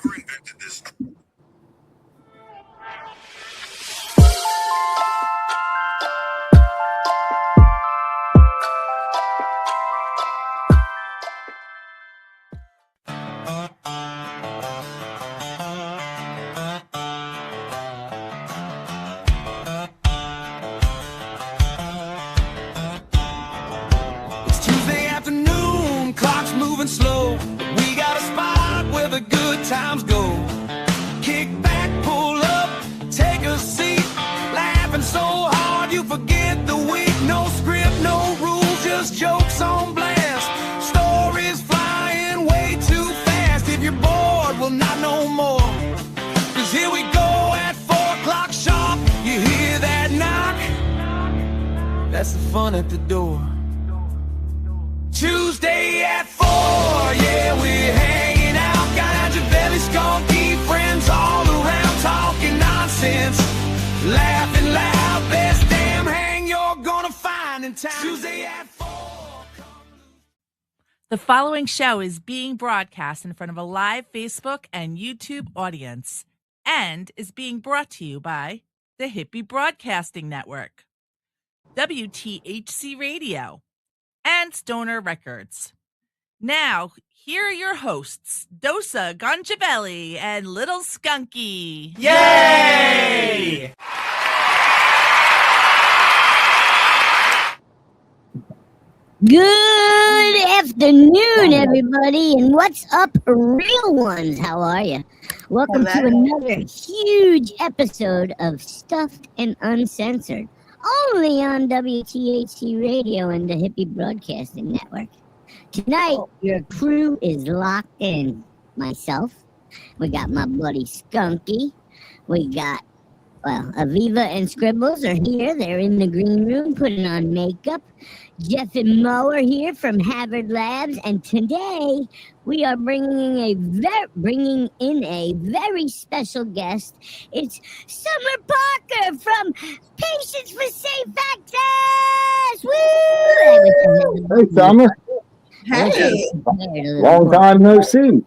Whoever invented this. It's Tuesday afternoon, clock's moving slow. We got a spot where the good times go. Kick back, pull up, take a seat. Laughing so hard you forget the week. No script, no rules, just jokes on blast. Stories flying way too fast. If you're bored, well not no more. Cause here we go at 4 o'clock sharp. You hear that knock? That's the fun at the door. Tuesday at 4, yeah, we're hanging out. Got your belly skunky friends all around talking nonsense. Laughing loud, best damn hang you're gonna find in town. Tuesday at 4. The following show is being broadcast in front of a live Facebook and YouTube audience and is being brought to you by the Hippie Broadcasting Network, WTHC Radio, and Stoner Records. Now, here are your hosts, Dosa Gonchavelli and Little Skunky. Yay! Good afternoon, everybody, and what's up, real ones? How are you? Welcome to another huge episode of Stuffed and Uncensored, only on WTHC Radio and the Hippie Broadcasting Network. Tonight, your crew is locked in. Myself, we got my buddy Skunky, we got, Aviva and Scribbles are here. They're in the green room putting on makeup. Jeff and Mo are here from Harvard Labs, and today we are bringing in a very special guest. It's Summer Parker from Patients for Safe Access. Woo! Hey, Summer. Hey. Long time no see.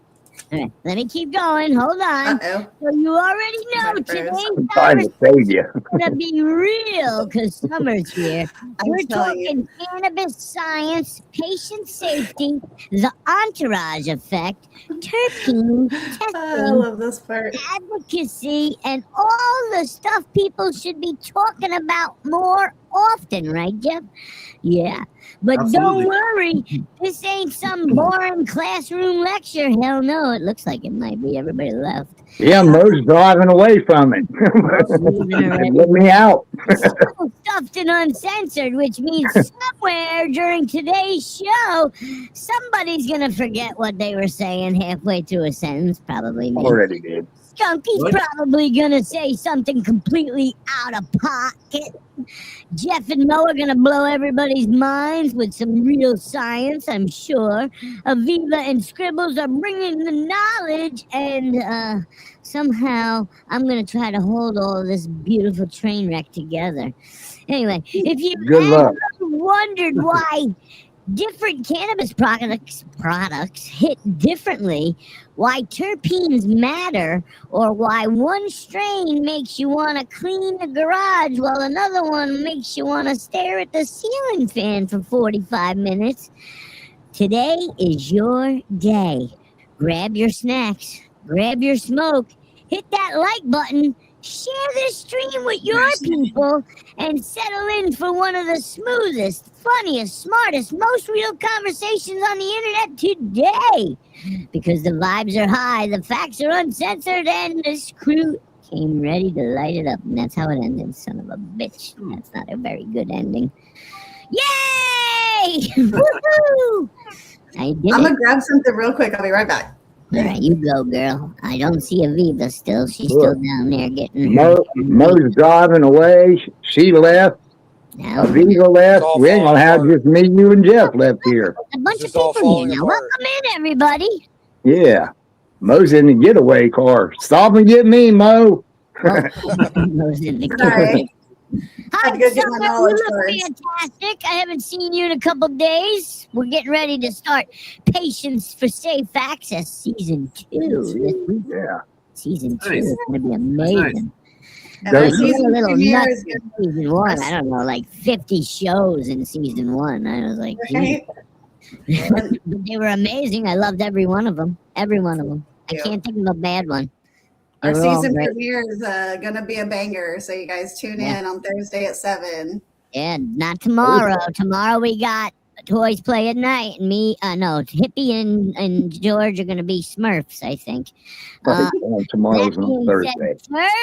All right, let me keep going. Hold on. Uh-oh. So you already know today's I'm trying to save you. gonna be real because Summer's here. We're telling talking cannabis science, patient safety, the entourage effect, terpene I testing, love this part. advocacy, and all the stuff people should be talking about more often, right, Jeff? Yeah. But Absolutely. don't worry, this ain't some boring classroom lecture. Hell no, it looks like it might be. Everybody left. Yeah, Mo's driving away from it. Let me out. So stuffed and uncensored, which means somewhere during today's show, somebody's gonna forget what they were saying halfway through a sentence. Probably me. Already did. Skunky's probably gonna say something completely out of pocket. Jeff and Mo are gonna blow everybody's minds with some real science, I'm sure. Aviva and Scribbles are bringing the knowledge, and somehow I'm gonna try to hold all of this beautiful train wreck together. Anyway, if you Good luck. ever wondered why different cannabis products hit differently, why terpenes matter, or why one strain makes you want to clean the garage while another one makes you want to stare at the ceiling fan for 45 minutes, today is your day. Grab your snacks, grab your smoke, hit that like button, share this stream with your people, and settle in for one of the smoothest, funniest, smartest, most real conversations on the internet today. Because the vibes are high, the facts are uncensored, and this crew came ready to light it up. And that's how it ended, son of a bitch. That's not a very good ending. Yay! Woohoo! I did I'm it. gonna grab something real quick. I'll be right back. All right, you go, girl. I don't see Aviva still. She's still down there getting Mo's driving away. She left. now. Aviva left. all We ain't gonna have falling just me, you, and Jeff left here. A bunch of This is all people here falling now. apart. Welcome in, everybody. Yeah. Mo's in the getaway car. Stop and get me, Mo. Mo's in the Sorry. Hi, Had to go get my Summer. You knowledge look first. fantastic. I haven't seen you in a couple days. We're getting ready to start Patience for Safe Access Season 2 this week. Yeah. Season 2 Nice. is going to be Nice. amazing. And Those- our You went a season little premiere nuts is in season 1. I don't know, like 50 shows in season 1. I was like, geez. right. But they were amazing. I loved every one of them. Every one of them. I Yeah. can't think of a bad one. They Our were all season great. premiere is gonna be a banger, so you guys tune Yeah. in on Thursday at 7. Yeah, not tomorrow. Tomorrow we got Toys Play at Night. And me, no, Hippie and George are going to be Smurfs, I think. Tomorrow's That on being Thursday. said,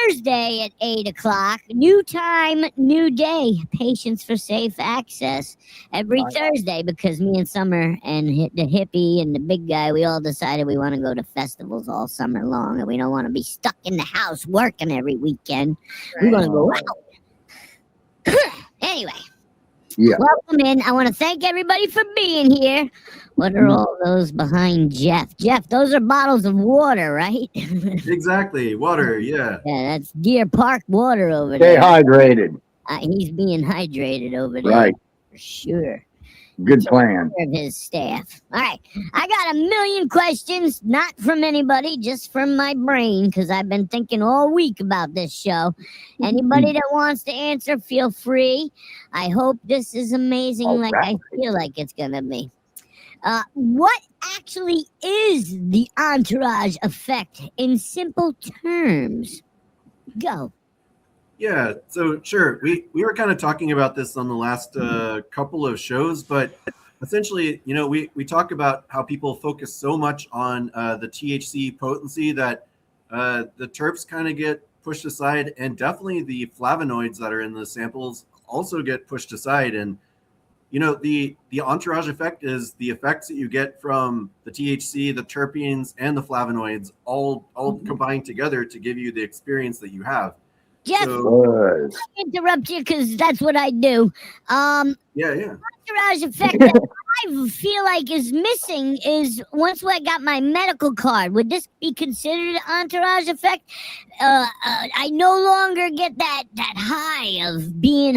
Thursday at 8 o'clock, new time, new day, Patience for Safe Access every Nice. Thursday, because me and Summer and the Hippie and the big guy, we all decided we want to go to festivals all summer long, and we don't want to be stuck in the house working every weekend. We want to go out. Anyway, Yeah. welcome in. I want to thank everybody for being here. What are all those behind Jeff? Jeff, those are bottles of water, right? Exactly. Water. Yeah. Yeah, that's Deer Park water over Stay there. hydrated. He's being hydrated over there. Right. For sure. Good plan. Of his staff. All right. I got a million questions, not from anybody, just from my brain, because I've been thinking all week about this show. Anybody that wants to answer, feel free. I hope this is amazing, All like right. I feel like it's going to be. What actually is the entourage effect in simple terms? Go. Yeah. So sure. We were kind of talking about this on the last couple of shows, but essentially, we talk about how people focus so much on the THC potency that the terps kind of get pushed aside, and definitely the flavonoids that are in the samples also get pushed aside. And the entourage effect is the effects that you get from the THC, the terpenes, and the flavonoids all combined together to give you the experience that you have. Jeff, So, Was. interrupt you because that's what I do. yeah. Entourage effect that I feel like is missing is once I got my medical card. Would this be considered an entourage effect? I no longer get that high of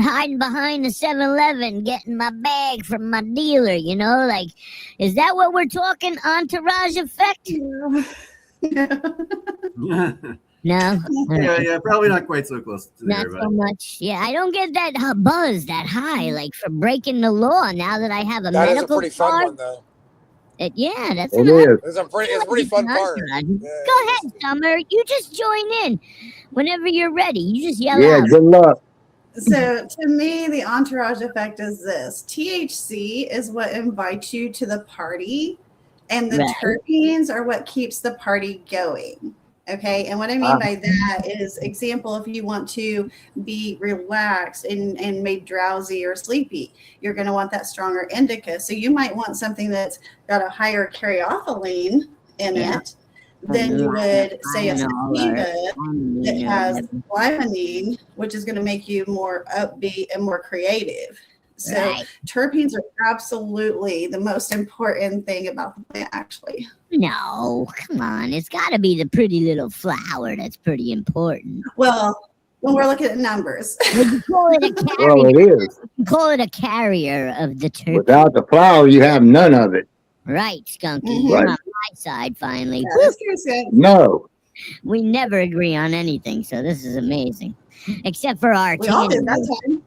hiding behind the 7-Eleven, getting my bag from my dealer. Like, is that what we're talking? Entourage effect? No. Yeah, probably not quite so close to Not there, so but much. Yeah, I don't get that buzz, that high, like for breaking the law. Now that I have a That is a medical pretty fun card, one, though. yeah, that's It an is. It's a pretty fun part. Yeah, Go ahead, Summer. You just join in whenever you're ready. You just yell Yeah, out. good luck. So to me, the entourage effect is this. THC is what invites you to the party, and the Right. terpenes are what keeps the party going. Okay. And what I mean by that is, example, if you want to be relaxed and made drowsy or sleepy, you're going to want that stronger indica. So you might want something that's got a higher cariophylline in Yeah. it than you would say a Fentanyl sativa or that has limonene, which is going to make you more upbeat and more creative. So Right. terpenes are absolutely the most important thing about the plant, actually. No, come on. It's got to be the pretty little flower that's pretty important. Well, when we're looking at numbers. Would you call it a Well, carrier? it is. Call it a carrier of the terpene. Without the flower, you have none of it. Right, Skunky. Mhm. You're Right. on my side finally. Yeah, Woo! that's good. No. We never agree on anything, so this is amazing. Except for our We all tanning did that booth. time.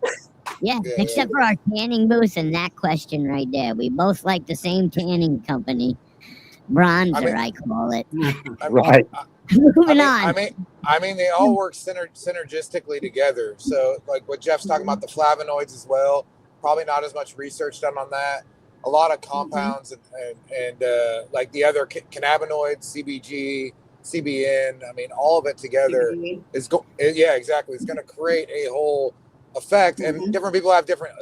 Yeah, Yeah, except for our tanning booth and that question right there. We both like the same tanning company. Bronzer, I call it. Right. Moving on. I mean, they all work synergistically together. So, like what Jeff's talking about, the flavonoids as well. Probably not as much research done on that. A lot of compounds and like the other cannabinoids, CBG, CBN. I mean, all of it together is yeah, exactly. It's going to create a whole effect, and different people have different.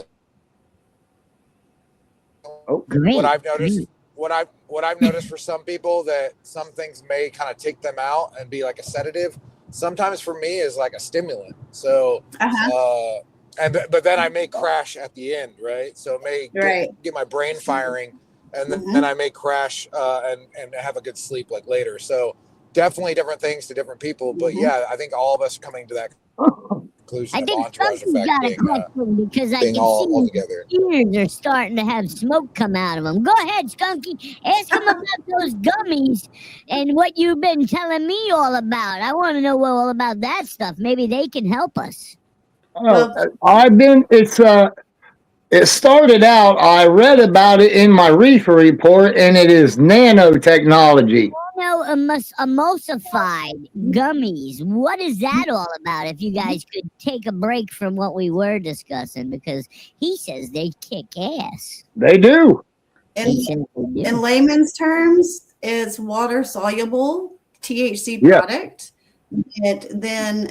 Oh, Great. What I've noticed for some people, that some things may kind of take them out and be like a sedative. Sometimes for me is like a stimulant. So, but then I may crash at the end, right? So it may get my brain firing, and then I may crash and have a good sleep like later. So definitely different things to different people. But yeah, I think all of us are coming to that inclusion I of think entourage Skunky's effect got a being, question because I being can all see together. his ears are starting to have smoke come out of them. Go ahead, Skunky. Ask him about those gummies and what you've been telling me all about. I want to know all about that stuff. Maybe they can help us. Oh, it started out, I read about it in my reefer report, and it is nanotechnology. Emulsified gummies. What is that all about? If you guys could take a break from what we were discussing, because he says they kick ass. They do. In layman's terms, it's water soluble THC Yeah. product. It then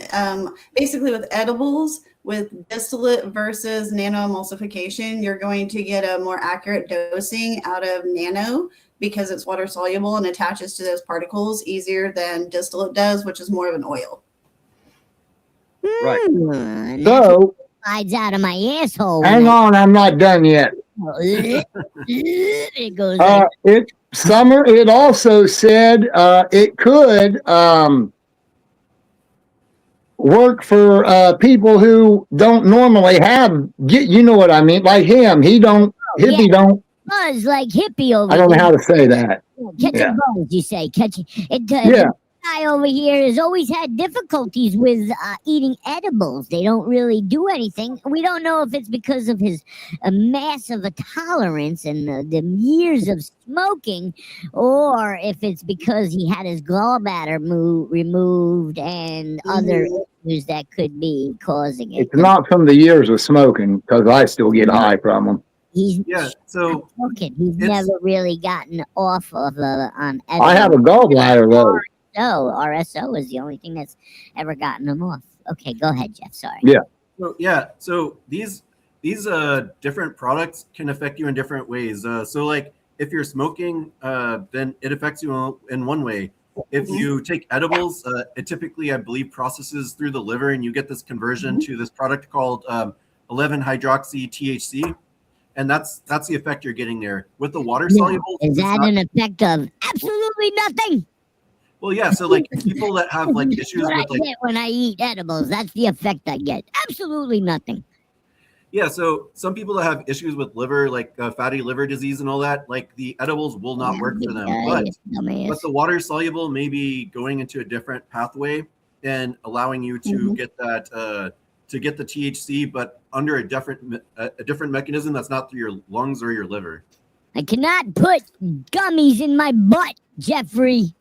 basically with edibles, with distillate versus nano emulsification, you're going to get a more accurate dosing out of nano because it's water soluble and attaches to those particles easier than distillate does, which is more of an oil. Right. So slides out of my asshole. Hang on, I'm not done yet. It goes. It also said it could work for people who don't normally you know what I mean, like him. Don't. Buzz like hippie over I don't know how to say that. Catch a buzz, you say. Catch it. Yeah. Guy over here has always had difficulties with eating edibles. They don't really do anything. We don't know if it's because of his massive tolerance and the years of smoking, or if it's because he had his gallbladder removed and other issues that could be causing it. It's not from the years of smoking, because I still get high from them. He's never really gotten off of on edibles. I have a gallbladder though. RSO is the only thing that's ever gotten them off. Okay, go ahead, Jeff. Sorry. Yeah. So these different products can affect you in different ways. So like if you're smoking, then it affects you in one way. If you take edibles, it typically, I believe, processes through the liver, and you get this conversion to this product called 11-hydroxy THC. And that's the effect you're getting there. With the water soluble, is that an effect of absolutely nothing? Well, yeah. So like people that have like issues with I get when I eat edibles, that's the effect I get. Absolutely nothing. Yeah. So some people that have issues with liver, like fatty liver disease and all that, like the edibles will not work for them. But the water soluble may be going into a different pathway and allowing you to get that to get the THC, but under a different mechanism that's not through your lungs or your liver. I cannot put gummies in my butt, Jeffrey.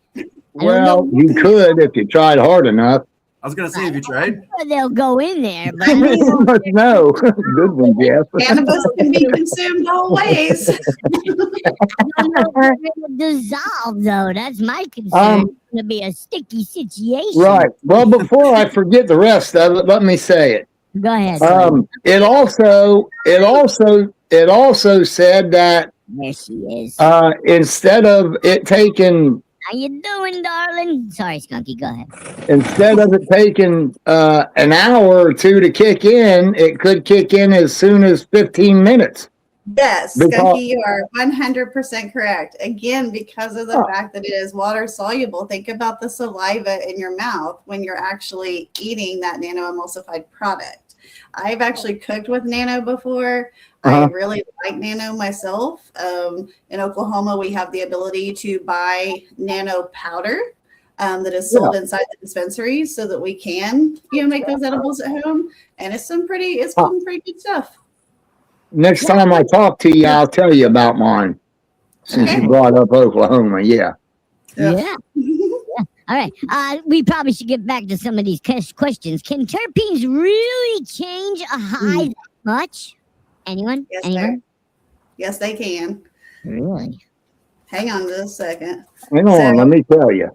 Well, you could if you tried hard enough. I was going to say, have you tried? They'll go in there. But you must know. Good one, Jeff. Cannabis can be consumed all ways. Dissolve, though. That's my concern. It's going to be a sticky situation. Right. Well, before I forget the rest of it, let me say it. Go ahead. It also said that there she is. Instead of it taking. How you doing, darling? Sorry, Skunky, go ahead. Instead of it taking an hour or two to kick in, it could kick in as soon as 15 minutes. Yes, Skunky, you are 100% correct. Again, because of the fact that it is water soluble, think about the saliva in your mouth when you're actually eating that nano emulsified product. I've actually cooked with nano before. I really like nano myself. In Oklahoma, we have the ability to buy nano powder that is sold inside the dispensaries, so that we can, make those edibles at home. And it's some pretty good stuff. Next time I talk to you, I'll tell you about mine. Since you brought up Oklahoma, Yeah. All right. We probably should get back to some of these questions. Can terpenes really change a high that much? Anyone? Yes, Anyone? Yes, they can. Really? Hang on just a second. Hang on, let me tell you.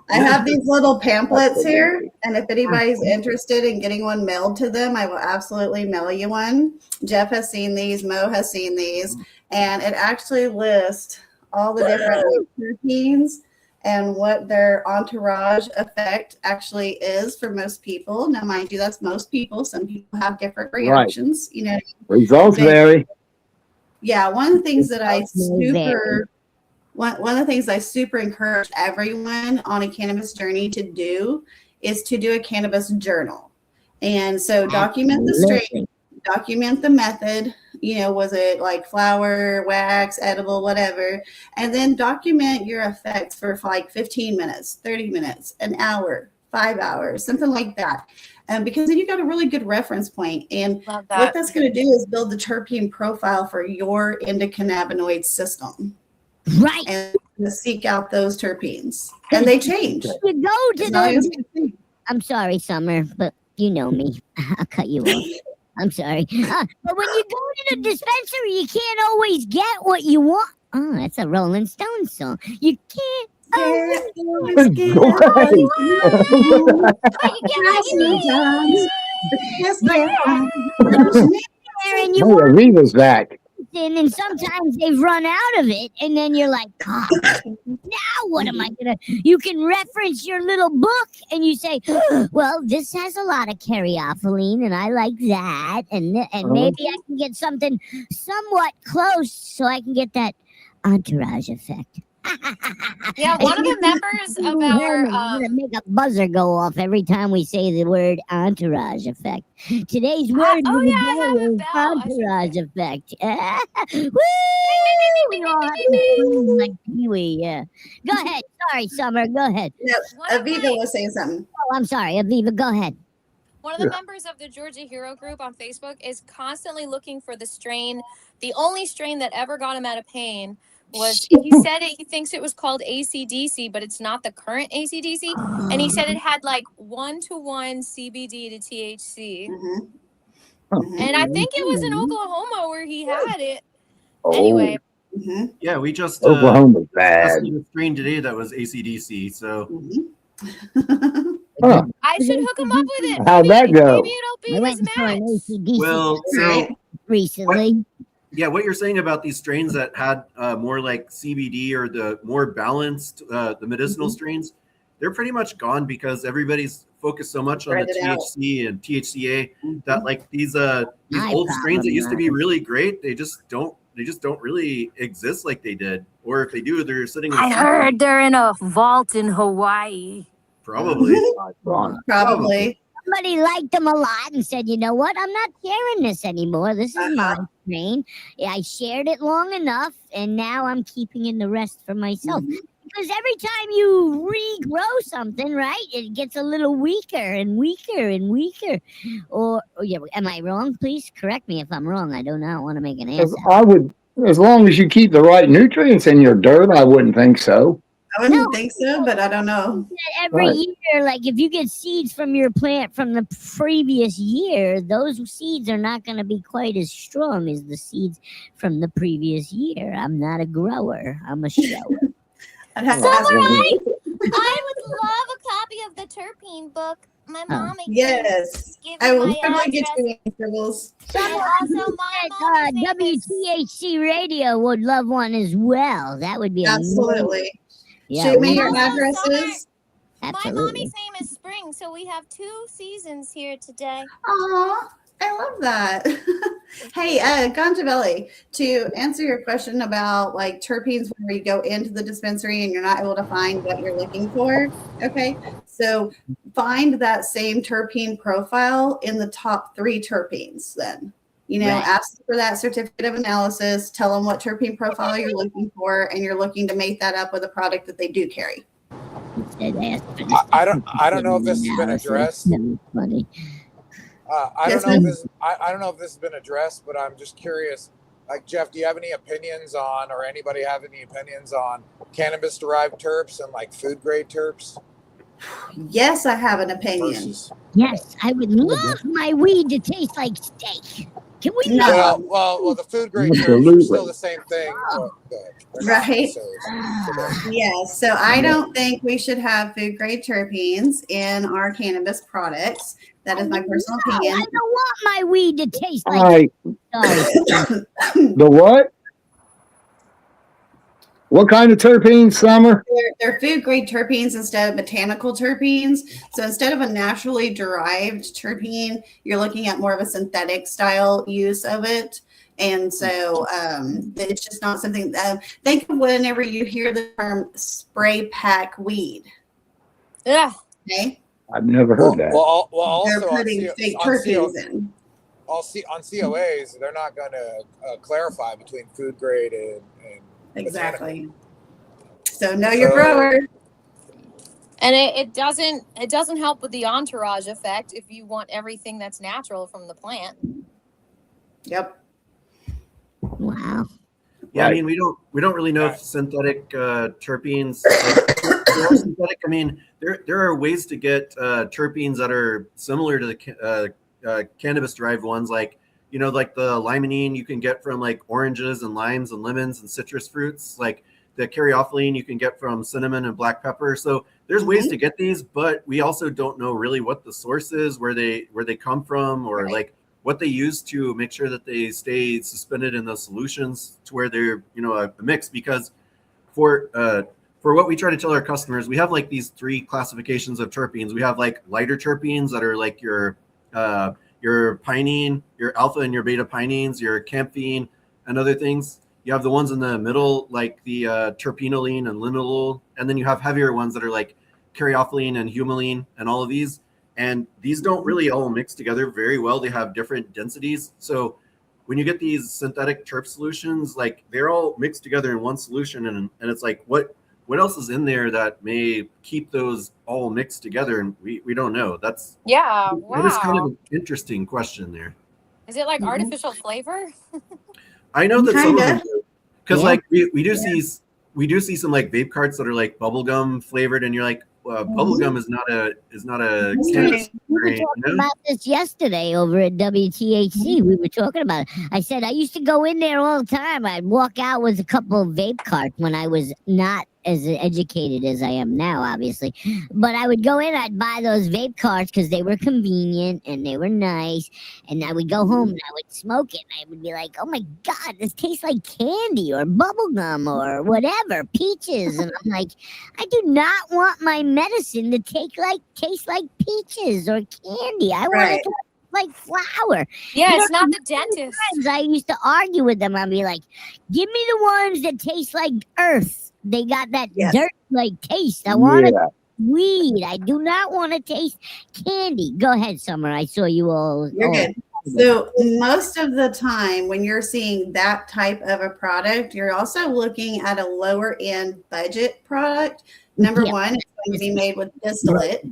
I have these little pamphlets here, and if anybody's interested in getting one mailed to them, I will absolutely mail you one. Jeff has seen these, Mo has seen these, and it actually lists all the different terpenes and what their entourage effect actually is for most people. Now, mind you, that's most people. Some people have different reactions. Results vary. Yeah, one of the things that I super encourage everyone on a cannabis journey to do is to do a cannabis journal. And so document the strain, document the method, was it like flower, wax, edible, whatever, and then document your effects for like 15 minutes, 30 minutes, an hour, 5 hours, something like that. Because then you got a really good reference point. And what that's going to do is build the terpene profile for your endocannabinoid system. Right. And seek out those terpenes. And they change. You go to the... I'm sorry, Summer, but you know me. I'll cut you off. I'm sorry. But when you go to the dispensary, you can't always get what you want. Oh, that's a Rolling Stones song. You can't always get what you want. But you get what you need. And you want Reva's back. and sometimes they've run out of it, and then you're like, God, now what am I gonna? You can reference your little book, and you say, well, this has a lot of caryophyllene, and I like that, and maybe I can get something somewhat close, so I can get that entourage effect. Yeah, one of the members of our make a buzzer go off every time we say the word entourage effect. Today's word of the day is entourage effect. Woo! We all have to like Pee-wee, yeah. Go ahead. Sorry, Summer. Go ahead. No, Aviva was saying something. Oh, I'm sorry, Aviva. Go ahead. One of the members of the Georgia Hero Group on Facebook is constantly looking for the strain, the only strain that ever got him out of pain. He said he thinks it was called ACDC, but it's not the current ACDC. And he said it had like 1-to-1 CBD to THC. And I think it was in Oklahoma where he had it. Anyway. Yeah, we just Oklahoma's bad. a strain today that was ACDC. So I should hook him up with it. How'd that go? Maybe it'll be his match. Well, so recently. Yeah, what you're saying about these strains that had more like CBD or the more balanced, the medicinal strains, they're pretty much gone because everybody's focused so much on the THC and THCA that like these old strains that used to be really great, they just don't really exist like they did. Or if they do, they're sitting in I heard they're in a vault in Hawaii. Probably. Somebody liked them a lot and said, you know what? I'm not sharing this anymore. This is my strain. I shared it long enough, and now I'm keeping in the rest for myself. Because every time you regrow something, right, it gets a little weaker and weaker and weaker. Or yeah, am I wrong? Please correct me if I'm wrong. I do not want to make an answer. I would, as long as you keep the right nutrients in your dirt, I wouldn't think so. I wouldn't think so, but I don't know. Every year, like if you get seeds from your plant from the previous year, those seeds are not going to be quite as strong as the seeds from the previous year. I'm not a grower. I'm a shower. I would love a copy of the terpene book. My mom I will probably get you intervals. Also, my WTHC Radio would love one as well. That would be absolutely. Yeah, shoot me your addresses. My mommy's name is Spring, so we have 2 seasons here today. Aw, I love that. Hey, Ganjavelli, to answer your question about like terpenes where you go into the dispensary and you're not able to find what you're looking for. Okay, so find that same terpene profile in the top 3 terpenes then. Ask for that certificate of analysis, tell them what terpene profile you're looking for, and you're looking to make that up with a product that they do carry. I don't know if this has been addressed. I don't know if this has been addressed, but I'm just curious. Like, Jeff, do you have any opinions on, or anybody have any opinions on cannabis-derived terps and like food-grade terps? Yes, I have an opinion. Yes, I would love my weed to taste like steak. Can we? Well, the food grade terps are still the same thing, right? Yeah. So I don't think we should have food grade terpenes in our cannabis products. That is my personal opinion. I don't want my weed to taste like the what? What kind of terpenes, Summer? They're food grade terpenes instead of botanical terpenes. So instead of a naturally derived terpene, you're looking at more of a synthetic style use of it. And so it's just not something. Think of whenever you hear the term spray pack weed. Yeah. Okay. I've never heard that. Well, They're also on, putting fake on, terpenes in. on COAs, they're not going to clarify between food grade and Exactly. botanical. So know your grower. And it doesn't help with the entourage effect if you want everything that's natural from the plant. Yep. Wow. Yeah, Right. I mean, we don't really know if synthetic terpenes they're all synthetic. I mean, there are ways to get terpenes that are similar to the cannabis derived ones, like like the limonene you can get from like oranges and limes and lemons and citrus fruits, like the caryophyllene you can get from cinnamon and black pepper. So there's ways to get these, but we also don't know really what the source is, where they come from, or like what they use to make sure that they stay suspended in those solutions to where they're a mix. Because for what we try to tell our customers, we have like these 3 classifications of terpenes. We have like lighter terpenes that are like your pinene, your alpha and your beta pinenes, your camphene, and other things. You have the ones in the middle, like the terpenoline and linalool, and then you have heavier ones that are like caryophyllene and humulene, and all of these. And these don't really all mix together very well. They have different densities. So when you get these synthetic terp solutions, like they're all mixed together in one solution, and it's like what else is in there that may keep those all mixed together, and we don't know. That is kind of an interesting question there. Is it like artificial flavor? I know that some of them, because like we do see some like vape carts that are like bubblegum flavored, and you're like, bubblegum is not a cannabis We were strain, talking about this yesterday over at WTHC. We were talking about it. I said I used to go in there all the time. I'd walk out with a couple of vape carts when I was not as educated as I am now, obviously. But I would go in, I'd buy those vape carts because they were convenient and they were nice. And I would go home and I would smoke it. And I would be like, oh my God, this tastes like candy or bubblegum or whatever, peaches. And I'm like, I do not want my medicine to taste like peaches or candy. I want it to like flour. Yeah, it's not the dentist. I used to argue with them. I'd be like, give me the ones that taste like earth. They got that dirt-like taste. I want it weed. I do not want to taste candy. Go ahead, Summer. I saw you all. You're good. So most of the time when you're seeing that type of a product, you're also looking at a lower end budget product. Number one, it's going to be made with distillate,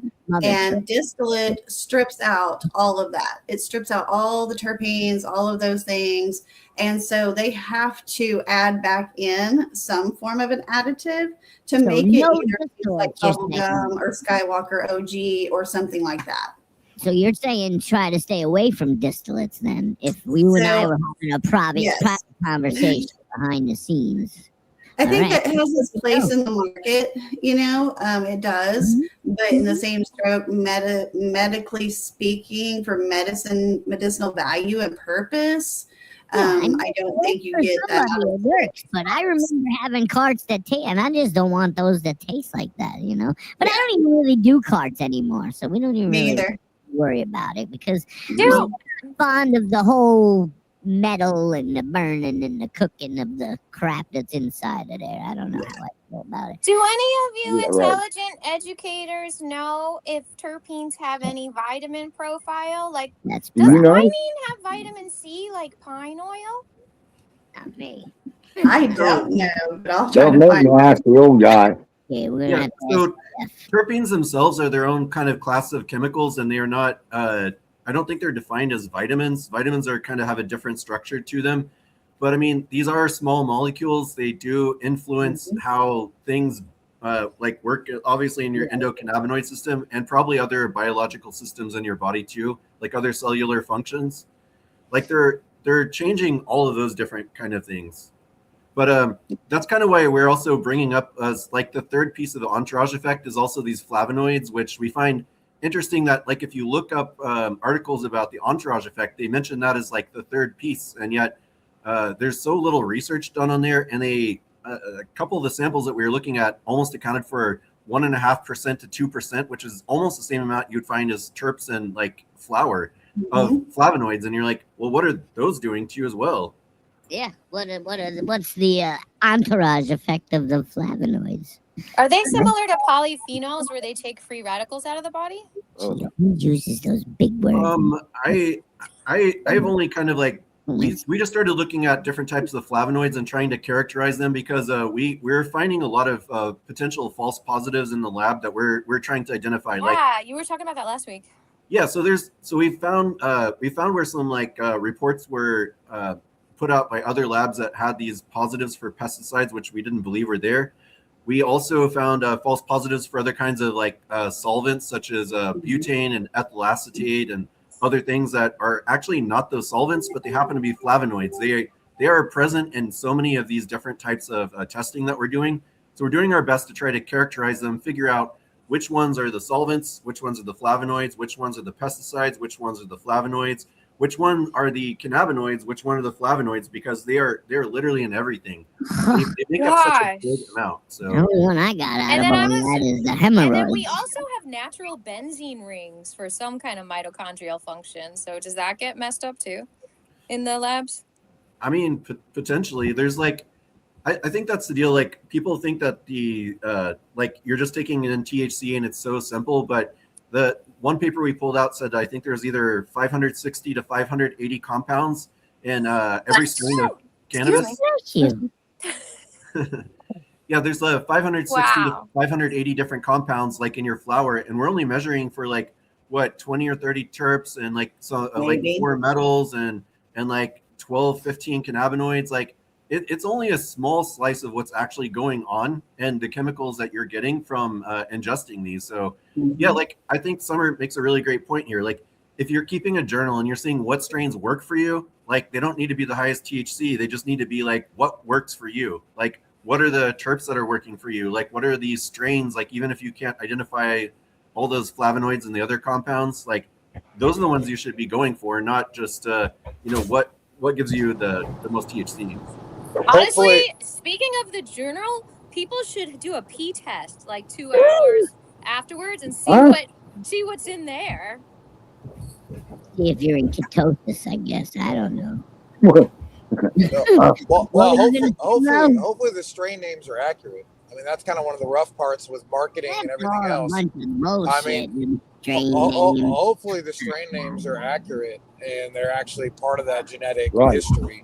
and distillate strips out all of that. It strips out all the terpenes, all of those things. And so they have to add back in some form of an additive to make it either like bubblegum or Skywalker OG or something like that. So you're saying try to stay away from distillates then, if you and I were having a private conversation behind the scenes. I think that has its place in the market, it does. But in the same stroke, medically speaking, for medicinal value and purpose, I don't think you get that. It works, but I remember having carts that taste, and I just don't want those that taste like that, But I don't even really do carts anymore, so we don't even really worry about it because we're not fond of the whole metal and the burning and the cooking of the crap that's inside of there. I don't know how I feel about it. Do any of you intelligent educators know if terpenes have any vitamin profile? Like, does pinene have vitamin C like pine oil? Not me. I don't know, but I'll try to find out. Ask the old guy. Yeah, we're gonna have to so terpenes themselves are their own kind of class of chemicals, and they are not I don't think they're defined as vitamins. Vitamins are kind of have a different structure to them. But I mean, these are small molecules. They do influence how things like work, obviously, in your endocannabinoid system, and probably other biological systems in your body too, like other cellular functions. Like they're changing all of those different kind of things. But that's kind of why we're also bringing up as like the third piece of the entourage effect is also these flavonoids, which we find interesting that like if you look up articles about the entourage effect, they mention that as like the third piece, and yet there's so little research done on there, and a couple of the samples that we were looking at almost accounted for 1.5% to 2%, which is almost the same amount you'd find as terps and like flour of flavonoids, and you're like, well, what are those doing to you as well? Yeah. What's the entourage effect of the flavonoids? Are they similar to polyphenols where they take free radicals out of the body? Who uses those big words? I've only kind of like we just started looking at different types of flavonoids and trying to characterize them because we're finding a lot of potential false positives in the lab that we're trying to identify. Yeah, Like, you were talking about that last week. yeah, so we found where some reports were put out by other labs that had these positives for pesticides, which we didn't believe were there. We also found false positives for other kinds of solvents such as butane and ethyl acetate and other things that are actually not those solvents, but they happen to be flavonoids. They are present in so many of these different types of testing that we're doing. So we're doing our best to try to characterize them, figure out which ones are the solvents, which ones are the flavonoids, which ones are the pesticides, which ones are the flavonoids, which one are the cannabinoids, which one are the flavonoids, because they're literally in everything. They make up such a big amount. So the only one I got out And of then all I was- that is the And hemorrhoids. then we also have natural benzene rings for some kind of mitochondrial function. So does that get messed up too in the labs? I mean, potentially. There's I think that's the deal. Like, people think that the you're just taking in THC and it's so simple, but the one paper we pulled out said I think there's either 560 to 580 compounds in every strain of cannabis. Yeah, there's 560 to 580 different compounds in your flower, and we're only measuring for 20 or 30 terps and 4 metals and 12, 15 cannabinoids. It's only a small slice of what's actually going on and the chemicals that you're getting from ingesting these. So yeah, I think Summer makes a really great point here. If you're keeping a journal and you're seeing what strains work for you, they don't need to be the highest THC. They just need to be what works for you. What are the terps that are working for you? What are these strains? Even if you can't identify all those flavonoids and the other compounds, those are the ones you should be going for, not just what gives you the most THC. Honestly, speaking of the journal, people should do a pee test 2 hours afterwards and see what's in there. See if you're in ketosis, I guess. I don't know. Hopefully the strain names are accurate. I mean, that's kind of one of the rough parts with marketing and everything else. I mean, hopefully the strain names are accurate and they're actually part of that genetic history.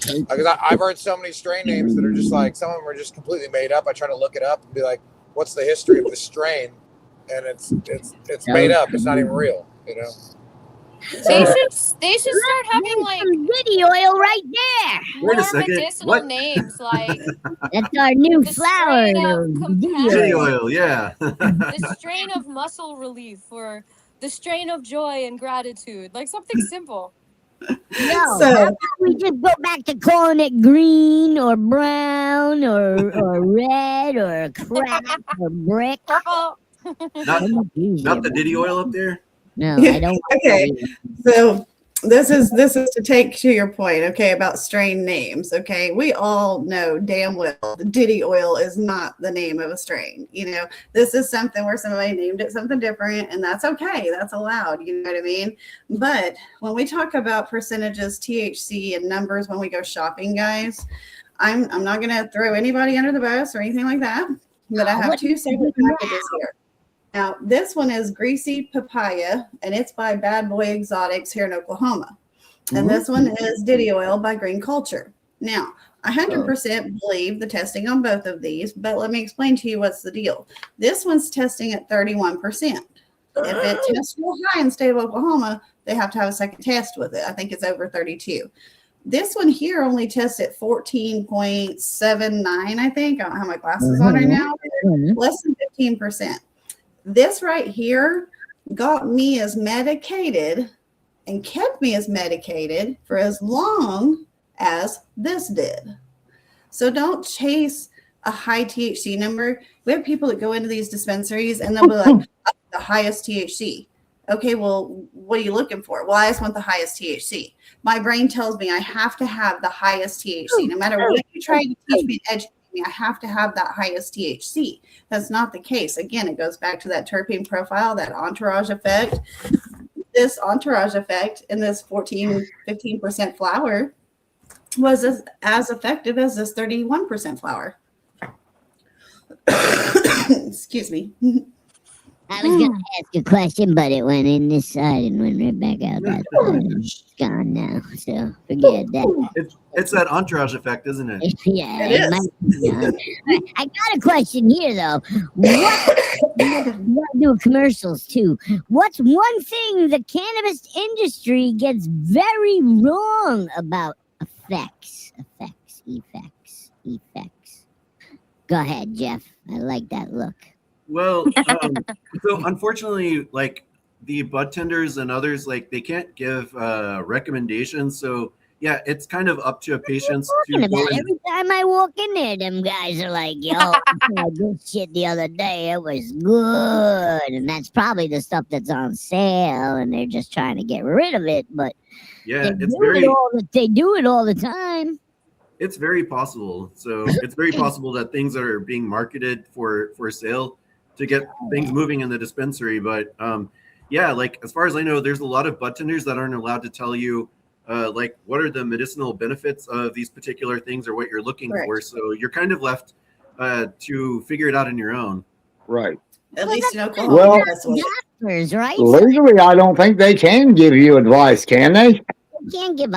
Because I've heard so many strain names that are just some of them are just completely made up. I try to look it up and be like, what's the history of the strain? And it's made up. It's not even real, They should start having diddy oil right there. Wait a more second. medicinal What? names That's our new the flower. strain of Diddy oil, yeah. the strain of muscle relief, or the strain of joy and gratitude, something simple. No, So- how about we just go back to calling it green or brown or red or crack or brick? Purple. Not the Diddy oil up there. No, I don't. Okay. So this is to take to your point, okay, about strain names. Okay, we all know damn well the Diddy oil is not the name of a strain. This is something where somebody named it something different, and that's okay. That's allowed. You know what I mean? But when we talk about percentages, THC, and numbers when we go shopping, guys, I'm not going to throw anybody under the bus or anything like that. But I have two separate packages here. Now, this one is Greasy Papaya, and it's by Bad Boy Exotics here in Oklahoma. And this one is Diddy Oil by Green Culture. Now, I 100% believe the testing on both of these, but let me explain to you what's the deal. This one's testing at 31%. If it tests real high in the state of Oklahoma, they have to have a second test with it. I think it's over 32. This one here only tests at 14.79, I think. I don't have my glasses on right now. Less than 15%. This right here got me as medicated and kept me as medicated for as long as this did. So don't chase a high THC number. We have people that go into these dispensaries and they'll be like, the highest THC. Okay, well, what are you looking for? Well, I just want the highest THC. My brain tells me I have to have the highest THC. No matter what you try to teach me and educate me, I have to have that highest THC. That's not the case. Again, it goes back to that terpene profile, that entourage effect. This entourage effect in this 15% flower was as effective as this 31% flower. Excuse me. I was going to ask a question, but it went in this side and went right back out that side. It's gone now, so forget that. It's that entourage effect, isn't it? Yeah, It is. might be, huh? I got a question here, though. What do commercials too? What's one thing the cannabis industry gets very wrong about effects? Go ahead, Jeff. I like that look. Well, so unfortunately, like the bud tenders and others, like they can't give recommendations. So yeah, it's kind of up to a patient to go About in. every time I walk in there, them guys are like, "Yo, I tried this shit the other day. It was good," and that's probably the stuff that's on sale, and they're just trying to get rid of it. But Yeah, they do it all the time. it's very possible. So it's very possible that things that are being marketed for sale to get things moving in the dispensary. But yeah, like as far as I know, there's a lot of bud tenders that aren't allowed to tell you like what are the medicinal benefits of these particular things or what you're looking for. So you're kind of left to figure it out on your own. Right. At least in Oklahoma. Well, that's what- Doctors, right? Legally, I don't think they can give you advice, can they? I can't give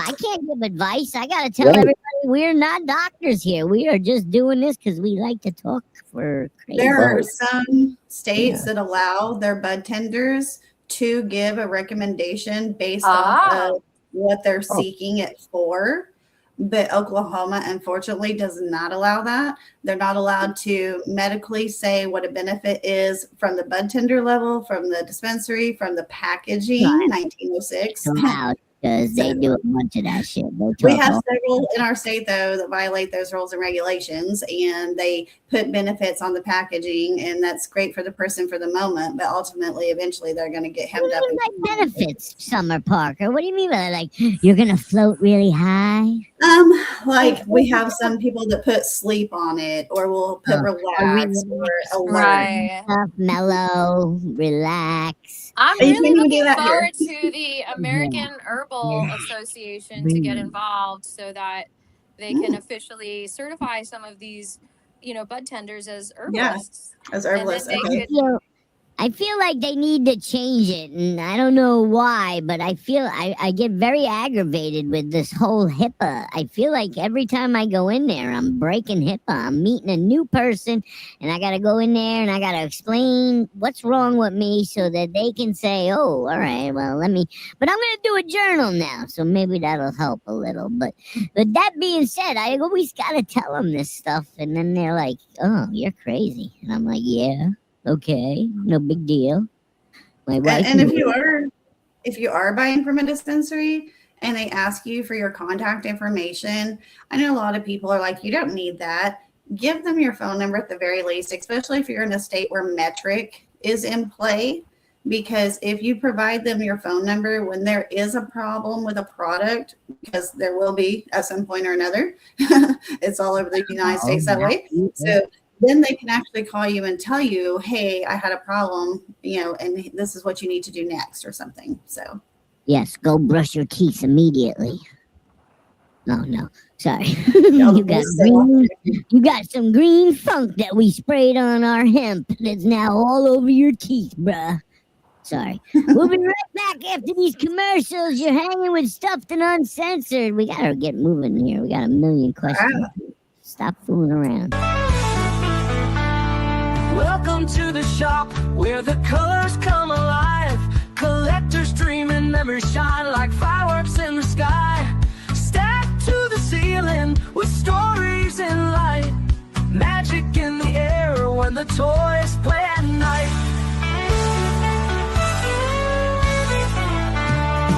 advice. I gotta tell everybody we're not doctors here. We are just doing this because we like to talk for crazy. There are some states that allow their bud tenders to give a recommendation based off of what they're seeking it for. But Oklahoma, unfortunately, does not allow that. They're not allowed to medically say what a benefit is from the bud tender level, from the dispensary, from the packaging, 1906. Because they do a bunch of that shit. We have several in our state, though, that violate those rules and regulations, and they put benefits on the packaging, and that's great for the person for the moment, but ultimately, eventually, they're going to get hemmed up. Like benefits, Summer Parker. What do you mean by that? Like, you're going to float really high? Like we have some people that put sleep on it, or will put relax or alert. Mellow, relax. I'm really looking forward to the American Herbal Association to get involved so that they can officially certify some of these, bud tenders as herbalists. Yeah, as herbalists. I feel like they need to change it, and I don't know why, but I feel I get very aggravated with this whole HIPAA. I feel like every time I go in there, I'm breaking HIPAA. I'm meeting a new person, and I got to go in there, and I got to explain what's wrong with me so that they can say, oh, all right, well, but I'm going to do a journal now, so maybe that'll help a little. But that being said, I always got to tell them this stuff, and then they're like, oh, you're crazy. And I'm like, yeah. Okay, no big deal. My wife and if you are buying from a dispensary and they ask you for your contact information, I know a lot of people are like, you don't need that. Give them your phone number at the very least, especially if you're in a state where metric is in play. Because if you provide them your phone number when there is a problem with a product, because there will be at some point or another, it's all over the United States that way. So then they can actually call you and tell you, hey, I had a problem, and this is what you need to do next or something. So, yes, go brush your teeth immediately. No, sorry. You got some green funk that we sprayed on our hemp that's now all over your teeth, bruh. Sorry. We'll be right back after these commercials. You're hanging with Stuffed and Uncensored. We got to get moving here. We got a million questions. Stop fooling around. Welcome to the shop where the colors come alive. Collectors dream and memories shine like fireworks in the sky. Stacked to the ceiling with stories in light. Magic in the air when the toys play at night.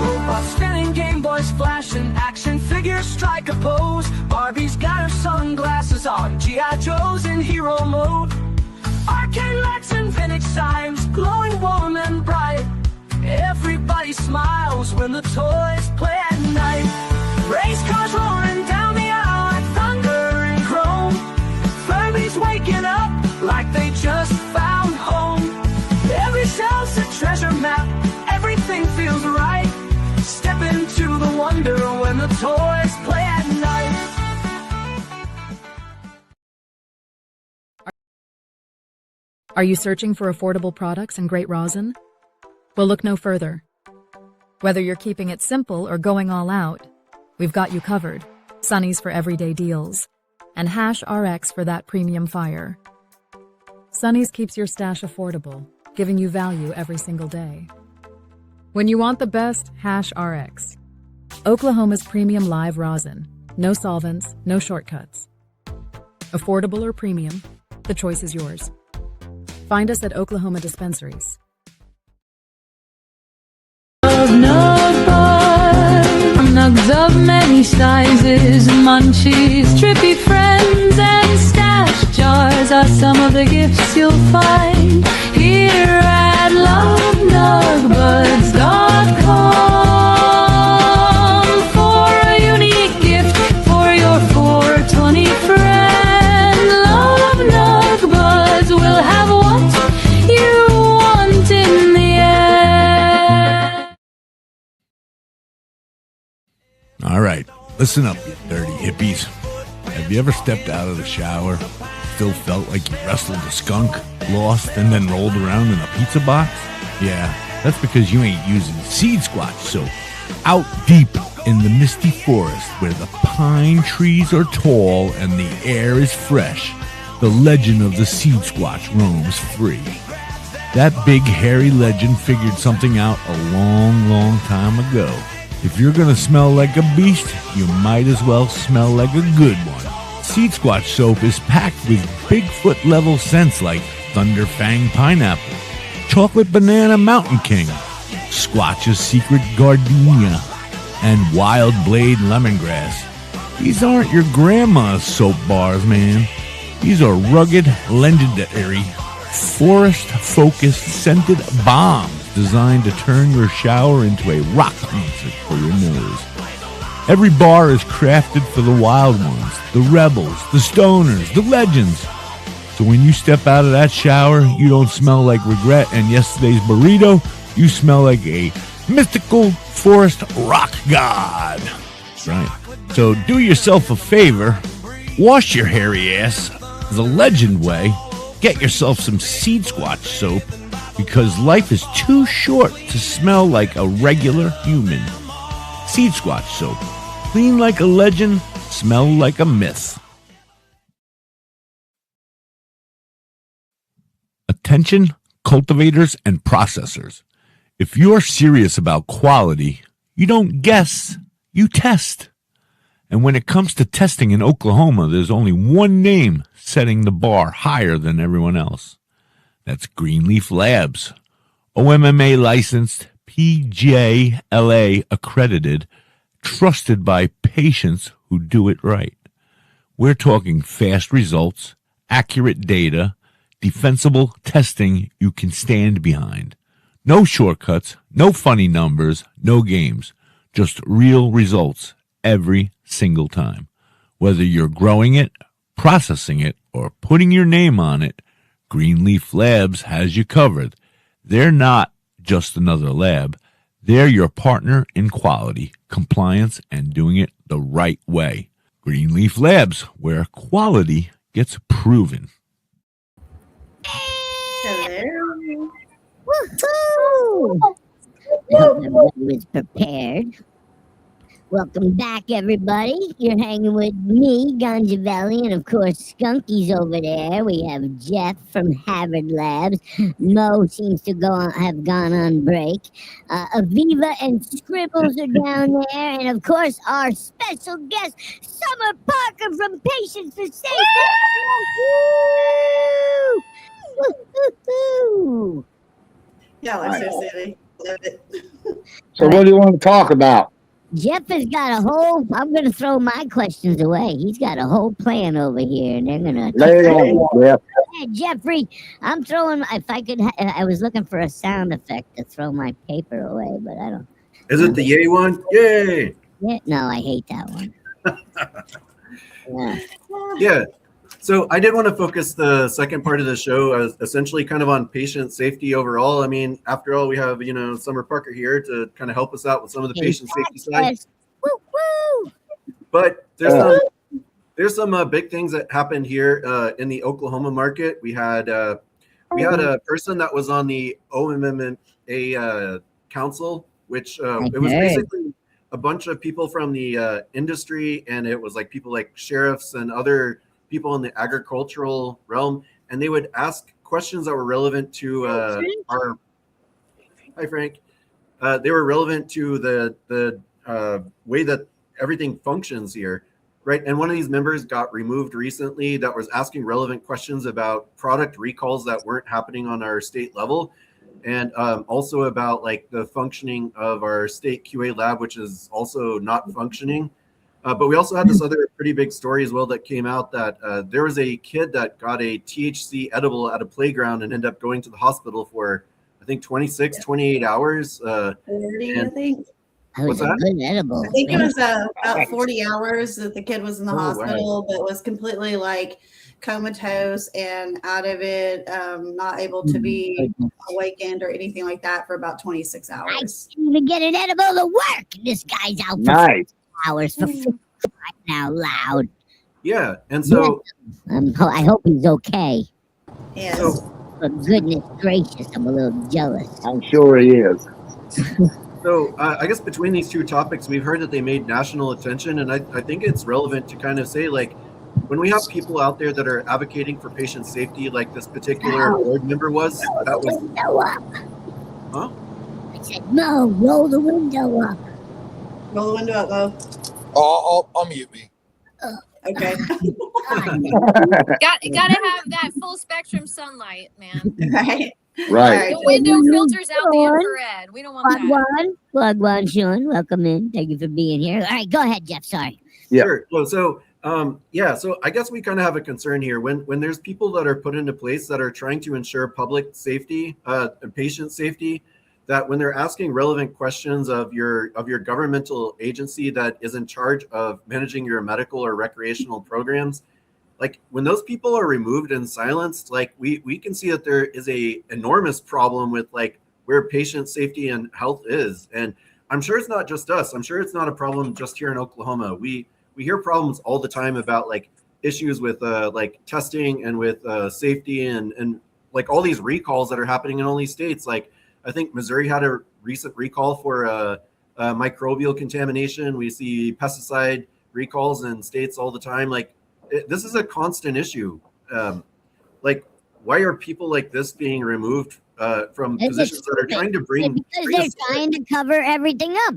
Robots spinning, Game Boys flashing, action figures strike a pose. Barbie's got her sunglasses on, G.I. Joe's in hero mode. Arcade lights and vintage signs, glowing warm and bright. Everybody smiles when the toys play at night. Race cars roaring down the aisle like thunder and chrome. Furbies waking up like they just found home. Every shelf's a treasure map, everything feels right. Step into the wonder when the toys play at night. Are you searching for affordable products and great rosin? Well, look no further. Whether you're keeping it simple or going all out, we've got you covered. Sunny's for everyday deals, and Hash RX for that premium fire. Sunny's keeps your stash affordable, giving you value every single day. When you want the best, Hash RX. Oklahoma's premium live rosin. No solvents, no shortcuts. Affordable or premium, the choice is yours. Find us at Oklahoma dispensaries. Nugs of many sizes, munchies, trippy friends, and stash jars are some of the gifts you'll find here at lovenugbuds.com for a unique gift for your 420 friend. Love Nug Buds will have what you want in the end. All right, listen up, you dirty hippies. Have you ever stepped out of the shower, still felt like you wrestled a skunk, lost, and then rolled around in a pizza box? Yeah, that's because you ain't using Seed Squatch soap. Out deep in the misty forest where the pine trees are tall and the air is fresh, the legend of the Seed Squatch roams free. That big hairy legend figured something out a long, long time ago. If you're gonna smell like a beast, you might as well smell like a good one. Seed Squatch soap is packed with Bigfoot-level scents like Thunder Fang Pineapple, Chocolate Banana Mountain King, Squatch's Secret Gardenia, and Wild Blade Lemongrass. These aren't your grandma's soap bars, man. These are rugged, legendary, forest-focused, scented bombs designed to turn your shower into a rock concert for your nose. Every bar is crafted for the wild ones, the rebels, the stoners, the legends. So when you step out of that shower, you don't smell like regret and yesterday's burrito. You smell like a mystical forest rock god. That's right. So do yourself a favor. Wash your hairy ass the legend way. Get yourself some Seed Squatch soap, because life is too short to smell like a regular human. Seed Squatch soap. Clean like a legend, smell like a myth. Attention, cultivators and processors. If you're serious about quality, you don't guess, you test. And when it comes to testing in Oklahoma, there's only one name setting the bar higher than everyone else. That's Greenleaf Labs, OMMA licensed, PJLA accredited, trusted by patients who do it right. We're talking fast results, accurate data, defensible testing you can stand behind. No shortcuts, no funny numbers, no games, just real results every single time. Whether you're growing it, processing it, or putting your name on it, Greenleaf Labs has you covered. They're not just another lab. They're your partner in quality, compliance, and doing it the right way. Greenleaf Labs, where quality gets proven. Hello. Woohoo! I hope everybody was prepared. Welcome back, everybody. You're hanging with me, Ganja Valley, and of course, Skunky's over there. We have Jeff from Harvard Labs. Mo seems to have gone on break. Aviva and Scribbles are down there, and of course, our special guest, Summer Parker from Patients for Safety. Woo-hoo-hoo! Y'all are so silly. Love it. So what do you want to talk about? Jeff has got a whole. I'm going to throw my questions away. He's got a whole plan over here, and they're going to. Lay it on, Jeff. Yeah, Jeffrey, I'm throwing. If I could, I was looking for a sound effect to throw my paper away, but I don't. Is it the yay one? Yay! Yeah, no, I hate that one. Yeah. Yeah. So I did want to focus the second part of the show as essentially kind of on patient safety overall. I mean, after all, we have, Summer Parker here to kind of help us out with some of the patient safety side. Woo, woo. But there's some big things that happened here in the Oklahoma market. We had we had a person that was on the OMMA council, which it was basically a bunch of people from the industry, and it was like people like sheriffs and other people in the agricultural realm, and they would ask questions that were relevant to our. Hi, Frank. They were relevant to the way that everything functions here, right? And one of these members got removed recently that was asking relevant questions about product recalls that weren't happening on our state level, and also about like the functioning of our state QA lab, which is also not functioning. But we also had this other pretty big story as well that came out that there was a kid that got a THC edible at a playground and ended up going to the hospital for, I think, 26, 28 hours. 40, I think. What's that? Good edible. I think it was about 40 hours that the kid was in the wow. hospital, but was completely like comatose and out of it, not able to be awakened or anything like that for about 26 I hours. didn't even get an edible to work. This guy's out for Nice. 4 hours for crying out loud. Yeah, and so I hope he's okay. Yes. So, For goodness gracious, I'm a little jealous. I'm sure he is. So I guess between these two topics, we've heard that they made national attention, and I think it's relevant to kind of say, like, when we have people out there that are advocating for patient safety, like this particular board member was, that was. Window up. Huh? I said, no, roll the window up. Roll the window up, Mo. I'll mute me. Okay. Gotta have that full spectrum sunlight, man. Right. Right. The window filters out the infrared. We don't want that. Plug one, Sean. Welcome in. Thank you for being here. All right, go ahead, Jeff. Sorry. Yeah. Sure. So I guess we kind of have a concern here when there's people that are put into place that are trying to ensure public safety, and patient safety, that when they're asking relevant questions of your governmental agency that is in charge of managing your medical or recreational programs, like when those people are removed and silenced, like we can see that there is a enormous problem with like where patient safety and health is. And I'm sure it's not just us. I'm sure it's not a problem just here in Oklahoma. We hear problems all the time about like issues with like testing and with safety and like all these recalls that are happening in all these states. Like I think Missouri had a recent recall for microbial contamination. We see pesticide recalls in states all the time. Like this is a constant issue. Like, why are people like this being removed from positions that are trying to bring? Because they're trying to cover everything up.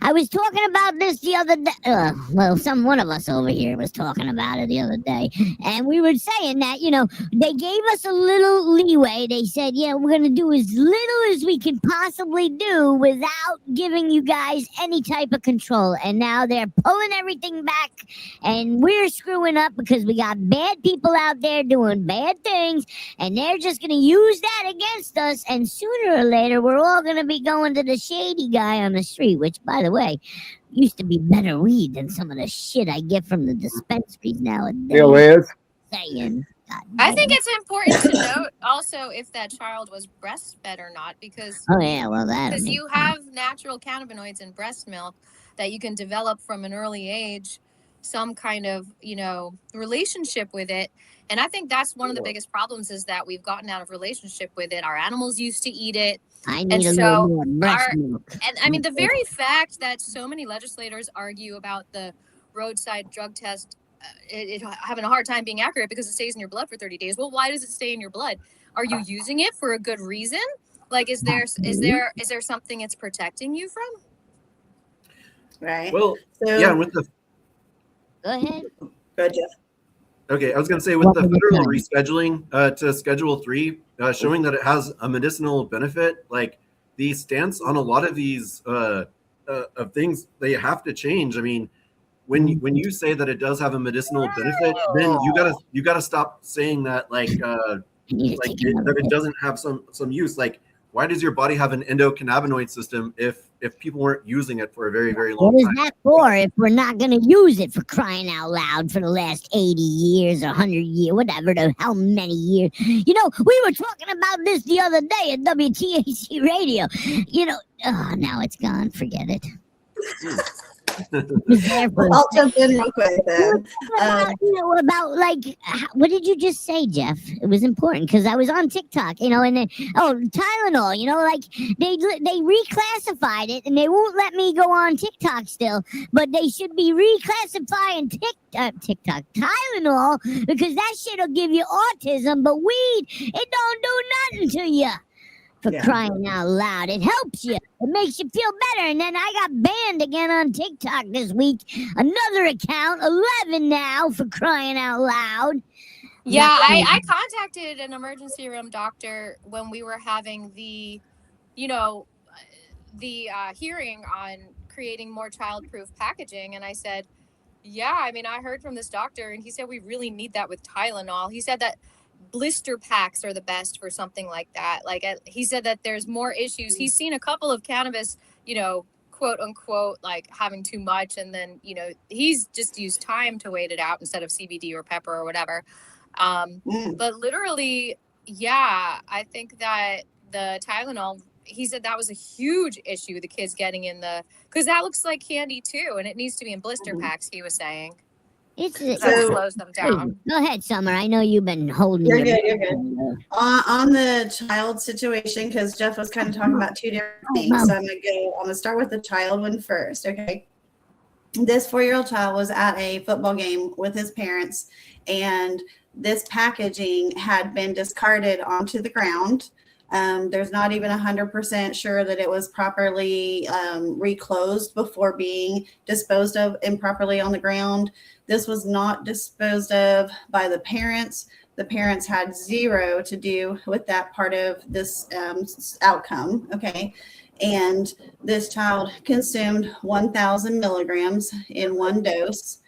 I was talking about this the other day. One of us over here was talking about it the other day, and we were saying that they gave us a little leeway. They said, yeah, we're going to do as little as we can possibly do without giving you guys any type of control. And now they're pulling everything back, and we're screwing up because we got bad people out there doing bad things, and they're just going to use that against us, and sooner or later we're all going to be going to the shady guy on the street, which, by the way, used to be better weed than some of the shit I get from the dispensaries nowadays. Still is. Saying, I think it's important to note also if that child was breastfed or not, because you have natural cannabinoids in breast milk that you can develop from an early age, some kind of relationship with it. And I think that's one of the biggest problems is that we've gotten out of relationship with it. Our animals used to eat it. I need a little more breast milk. And I mean, the very fact that so many legislators argue about the roadside drug test it having a hard time being accurate because it stays in your blood for 30 days. Well, why does it stay in your blood? Are you using it for a good reason? Like, is there something it's protecting you from? Right. Well, yeah, with the... Go ahead. Go ahead, Jeff. Okay, I was going to say with the federal rescheduling to Schedule 3, showing that it has a medicinal benefit, like the stance on a lot of these of things, they have to change. I mean, when you say that it does have a medicinal benefit, then you gotta stop saying that that it doesn't have some use. Like, why does your body have an endocannabinoid system if people weren't using it for a very, very long time? What is that for if we're not going to use it, for crying out loud, for the last 80 years or 100 years, whatever, how many years? We were talking about this the other day at WTAC radio. Now it's gone. Forget it. I'll jump in real quick then. About like, what did you just say, Jeff? It was important because I was on TikTok, and then Tylenol, like they reclassified it and they won't let me go on TikTok still, but they should be reclassifying TikTok Tylenol because that shit'll give you autism, but weed, it don't do nothing to you. For crying out loud. It helps you. It makes you feel better. And then I got banned again on TikTok this week. Another account, 11 now, for crying out loud. Yeah, I contacted an emergency room doctor when we were having the hearing on creating more child-proof packaging. And I said, I heard from this doctor and he said we really need that with Tylenol. He said that blister packs are the best for something like that. Like he said that there's more issues. He's seen a couple of cannabis, quote unquote, like having too much. And then, he's just used time to wait it out instead of CBD or pepper or whatever. But literally, I think that the Tylenol, he said that was a huge issue, the kids getting because that looks like candy too. And it needs to be in blister packs, he was saying. That slows them down. Go ahead, Summer. I know you've been holding. You're good. On the child situation, because Jeff was kind of talking about two different things. So I'm gonna start with the child one first. Okay. This 4-year-old child was at a football game with his parents, and this packaging had been discarded onto the ground. There's not even 100% sure that it was properly reclosed before being disposed of improperly on the ground. This was not disposed of by the parents. The parents had zero to do with that part of this outcome. Okay. And this child consumed 1,000 milligrams in one dose.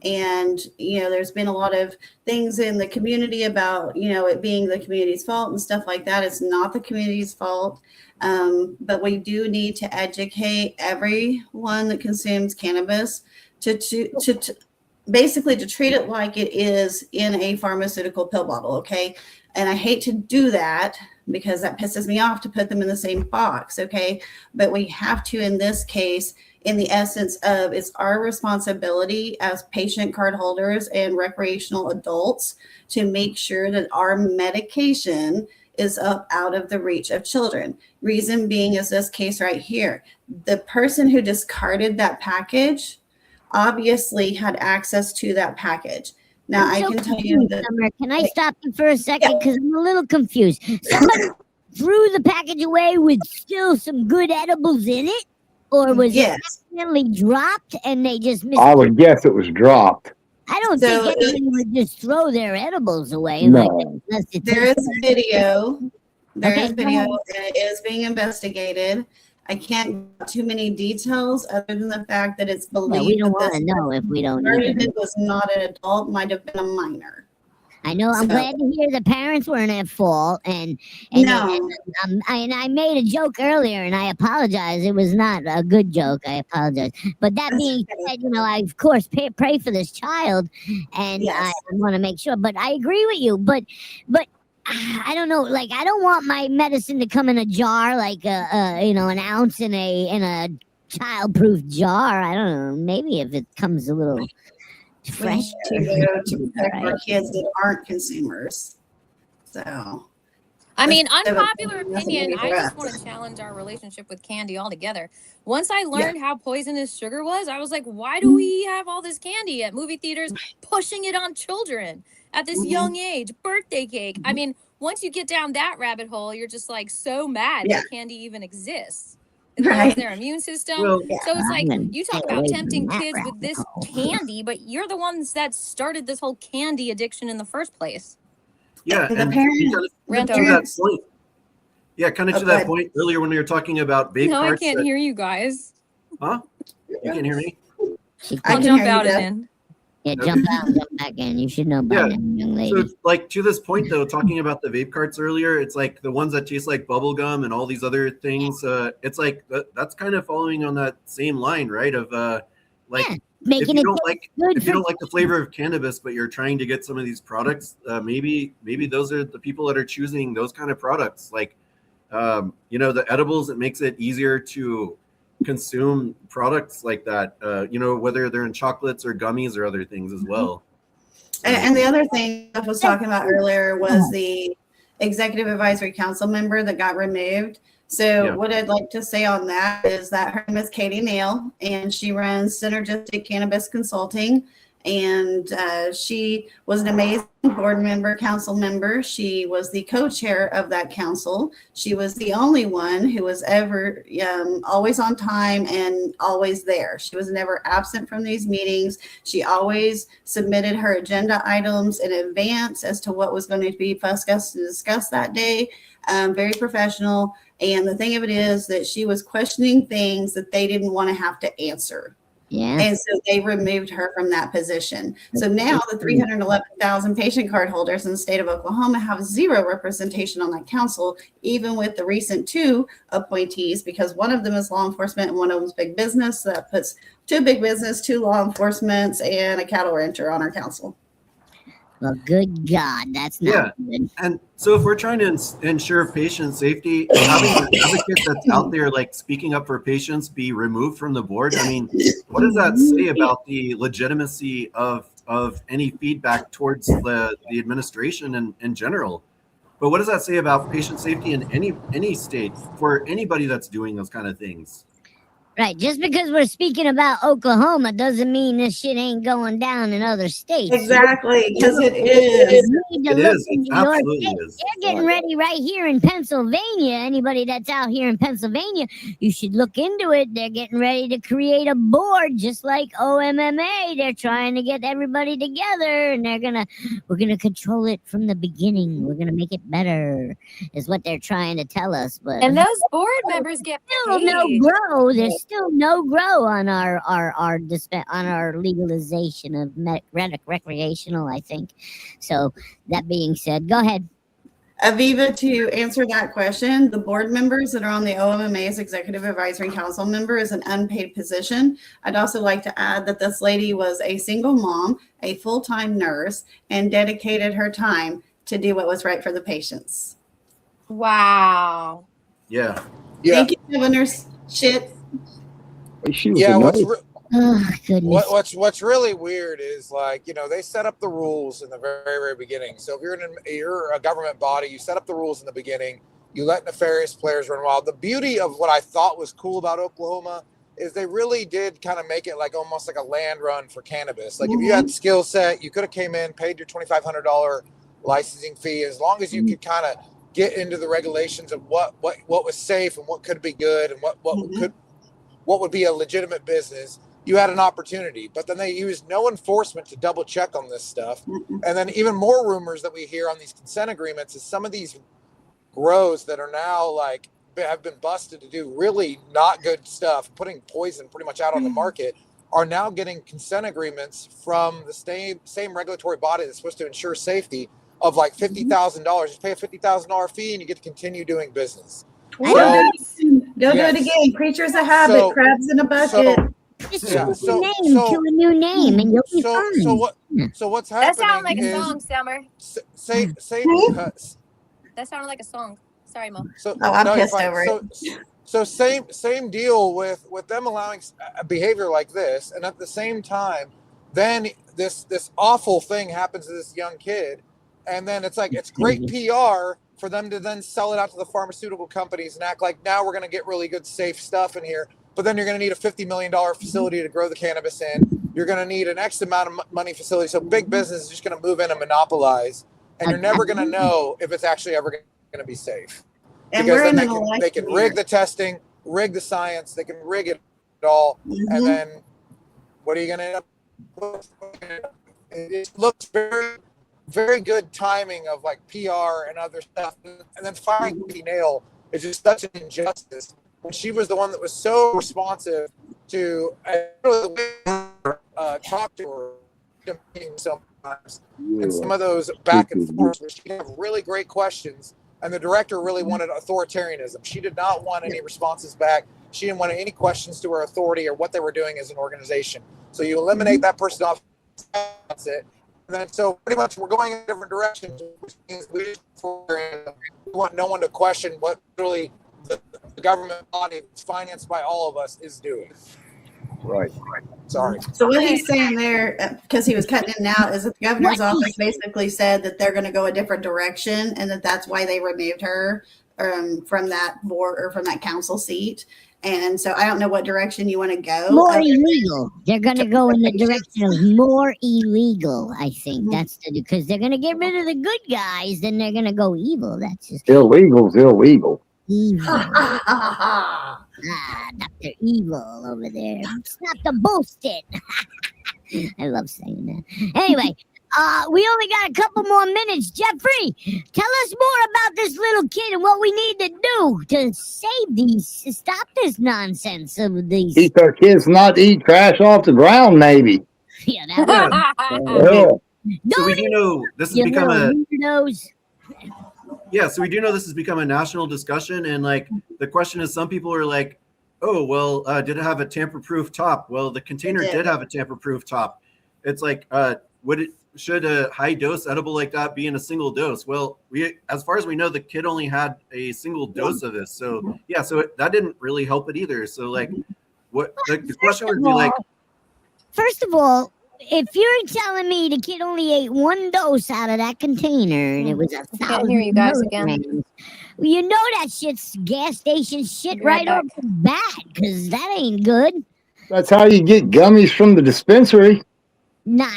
And, there's been a lot of things in the community about, it being the community's fault and stuff like that. It's not the community's fault. But we do need to educate everyone that consumes cannabis to basically to treat it like it is in a pharmaceutical pill bottle. Okay. And I hate to do that because that pisses me off to put them in the same box. Okay. But we have to, in this case, in the essence of it's our responsibility as patient card holders and recreational adults to make sure that our medication is up out of the reach of children. Reason being is this case right here. The person who discarded that package obviously had access to that package. Now I can tell you that. Summer, can I stop you for a second? Because I'm a little confused. Somebody threw the package away with still some good edibles in it? Or was it accidentally dropped and they just missed I would guess it was dropped. I don't think anybody would just throw their edibles away. No. There is video. There is video, and it is being investigated. I can't give too many details other than the fact that it's believed we don't want to know if we don't know. It was not an adult, might have been a minor. I know. I'm glad to hear the parents weren't at fault, and I made a joke earlier, and I apologize. It was not a good joke. I apologize. But that being said, I of course pray for this child, and I want to make sure. But I agree with you. But I don't know. Like, I don't want my medicine to come in a jar, like an ounce in a child-proof jar. I don't know. Maybe if it comes a little fresh to protect our kids that aren't consumers. So, unpopular opinion, I just want to challenge our relationship with candy altogether. Once I learned how poisonous sugar was, I was like, why do we have all this candy at movie theaters pushing it on children at this young age? Birthday cake. Once you get down that rabbit hole, you're just like so mad that candy even exists. It lowers their immune system. So it's like, you talk about tempting kids with this candy, but you're the ones that started this whole candy addiction in the first place. Yeah, the parents. Kind of to that point earlier when we were talking about vape No, carts. I can't hear you guys. Huh? You can't hear me? I'll jump out and in. Yeah, jump out, jump back in. You should know by now, young lady. So, like, to this point, though, talking about the vape carts earlier, it's like the ones that taste like bubble gum and all these other things. It's like that's kind of following on that same line, right? Of if you don't like the flavor of cannabis, but you're trying to get some of these products, maybe those are the people that are choosing those kind of products. Like, the edibles, it makes it easier to consume products like that, whether they're in chocolates or gummies or other things as well. And the other thing I was talking about earlier was the executive advisory council member that got removed. So what I'd like to say on that is that her name is Katie Neal, and she runs Synergistic Cannabis Consulting. And she was an amazing board member, council member. She was the co-chair of that council. She was the only one who was ever always on time and always there. She was never absent from these meetings. She always submitted her agenda items in advance as to what was going to be discussed that day. Very professional. And the thing of it is that she was questioning things that they didn't want to have to answer. Yeah. And so they removed her from that position. So now the 311,000 patient card holders in the state of Oklahoma have zero representation on that council, even with the recent 2 appointees, because one of them is law enforcement and one of them is big business. So that puts 2 big business, 2 law enforcements, and a cattle rancher on our council. Well, good God, that's not good. And so if we're trying to ensure patient safety, having an advocate that's out there like speaking up for patients be removed from the board, I mean, what does that say about the legitimacy of any feedback towards the administration and in general? But what does that say about patient safety in any state for anybody that's doing those kind of things? Right, just because we're speaking about Oklahoma doesn't mean this shit ain't going down in other states. Exactly, because it is. You need to look into your state. They're getting ready right here in Pennsylvania. Anybody that's out here in Pennsylvania, you should look into it. They're getting ready to create a board just like OMMA. They're trying to get everybody together, and we're gonna control it from the beginning. We're gonna make it better, is what they're trying to tell us. But And those board members get still no paid. grow. There's still no grow on our legalization of recreational, I think. So that being said, go ahead. Aviva, to answer that question, the board members that are on the OMMA's Executive Advisory Council member is an unpaid position. I'd also like to add that this lady was a single mom, a full-time nurse, and dedicated her time to do what was right for the patients. Wow. Yeah. Thank you, governors. Shit. What's really weird is, like, they set up the rules in the very, very beginning. So if you're a government body, you set up the rules in the beginning, you let nefarious players run wild. The beauty of what I thought was cool about Oklahoma is they really did kind of make it like almost like a land run for cannabis. Like if you had skill set, you could have came in, paid your $2,500 licensing fee, as long as you could kind of get into the regulations of what was safe and what could be good and what would be a legitimate business. You had an opportunity, but then they used no enforcement to double check on this stuff. And then even more rumors that we hear on these consent agreements is some of these grows that are now like have been busted to do really not good stuff, putting poison pretty much out on the market, are now getting consent agreements from the same regulatory body that's supposed to ensure safety of like $50,000. You pay a $50,000 fee and you get to continue doing business. Don't do it again. Creatures of habit, crabs in a bucket. Just change your name to a new name and you'll be fine. So what's happening? That sounded like a song, Summer. That sounded like a song. Sorry, Mo. I'm pissed over it. So same deal with them allowing a behavior like this, and at the same time, then this awful thing happens to this young kid, and then it's like it's great PR for them to then sell it out to the pharmaceutical companies and act like now we're going to get really good safe stuff in here. But then you're going to need a $50 million facility to grow the cannabis in. You're going to need an X amount of money facility. So big business is just going to move in and monopolize. And you're never going to know if it's actually ever going to be safe. And because then they can rig the testing, rig the science. They can rig it all. And then what are you going to end up with? It looks very, very good timing of like PR and other stuff. And then firing Katie Neal is just such an injustice. She was the one that was so responsive to talk to her sometimes, and some of those back and forth where she'd have really great questions, and the director really wanted authoritarianism. She did not want any responses back. She didn't want any questions to her authority or what they were doing as an organization. So you eliminate that person off. That's it. And then so pretty much we're going in different directions, which means we want no one to question what really the government body that's financed by all of us is doing. Right. Sorry. So what he's saying there, because he was cutting in and out, is that the governor's office basically said that they're going to go a different direction, and that's why they removed her from that board or from that council seat. And so I don't know what direction you want to go. More illegal. They're going to go in the direction of more illegal, I think. That's because they're going to get rid of the good guys, then they're going to go evil. That's just Illegal's illegal. evil. Dr. Evil over there. Stop the bullshit. I love saying that. Anyway, we only got a couple more minutes. Jeffrey, tell us more about this little kid and what we need to do to stop this nonsense of these. Keep our kids not eat trash off the ground, maybe. Yeah, that So we do know this has become a nose. Yeah, so we do know this has become a national discussion, and like the question is, some people are like, "Oh, well, did it have a tamper-proof top?" Well, the container did have a tamper-proof top. It's like, should a high-dose edible like that be in a single dose? Well, as far as we know, the kid only had a single dose of this, so yeah, that didn't really help it either. So like, what the question would be like? First of all, if you're telling me the kid only ate one dose out of that container and it was 1,000 Can't hear you guys again. milligrams, well, you know that shit's gas station shit right off the bat, because that ain't good. That's how you get gummies from the dispensary. No.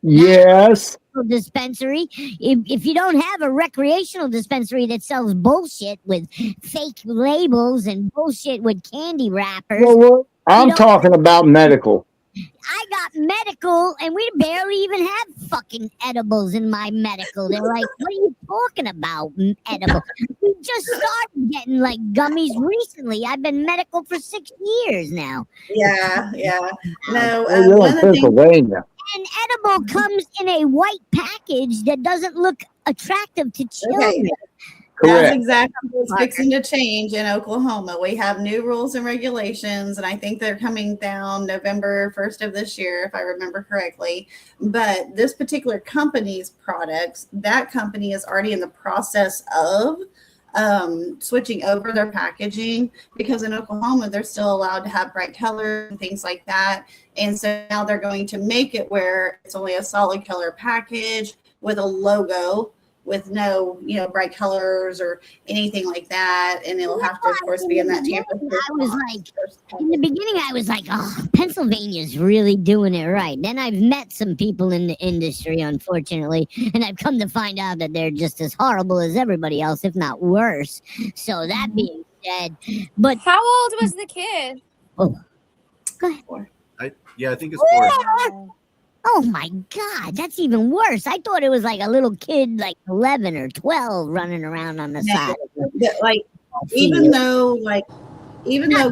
Yes. Dispensary. If you don't have a recreational dispensary that sells bullshit with fake labels and bullshit with candy wrappers. Well, I'm talking about medical. I got medical, and we barely even have fucking edibles in my medical. They're like, what are you talking about, edible? We just started getting like gummies recently. I've been medical for 6 years now. Yeah. No, You're in Pennsylvania. An edible comes in a white package that doesn't look attractive to children. Okay. That's exactly what's fixing to change in Oklahoma. We have new rules and regulations, and I think they're coming down November 1st of this year, if I remember correctly. But this particular company's products, that company is already in the process of switching over their packaging, because in Oklahoma, they're still allowed to have bright colors and things like that. And so now they're going to make it where it's only a solid color package with a logo, with no, bright colors or anything like that. And it'll have to, of course, be in that tamper. I was like, in the beginning, I was like, oh, Pennsylvania's really doing it right. Then I've met some people in the industry, unfortunately, and I've come to find out that they're just as horrible as everybody else, if not worse. So that being said, but how old was the kid? Oh, go ahead. I think it's 4. Oh my God, that's even worse. I thought it was like a little kid, like 11 or 12, running around on the side. Like, even though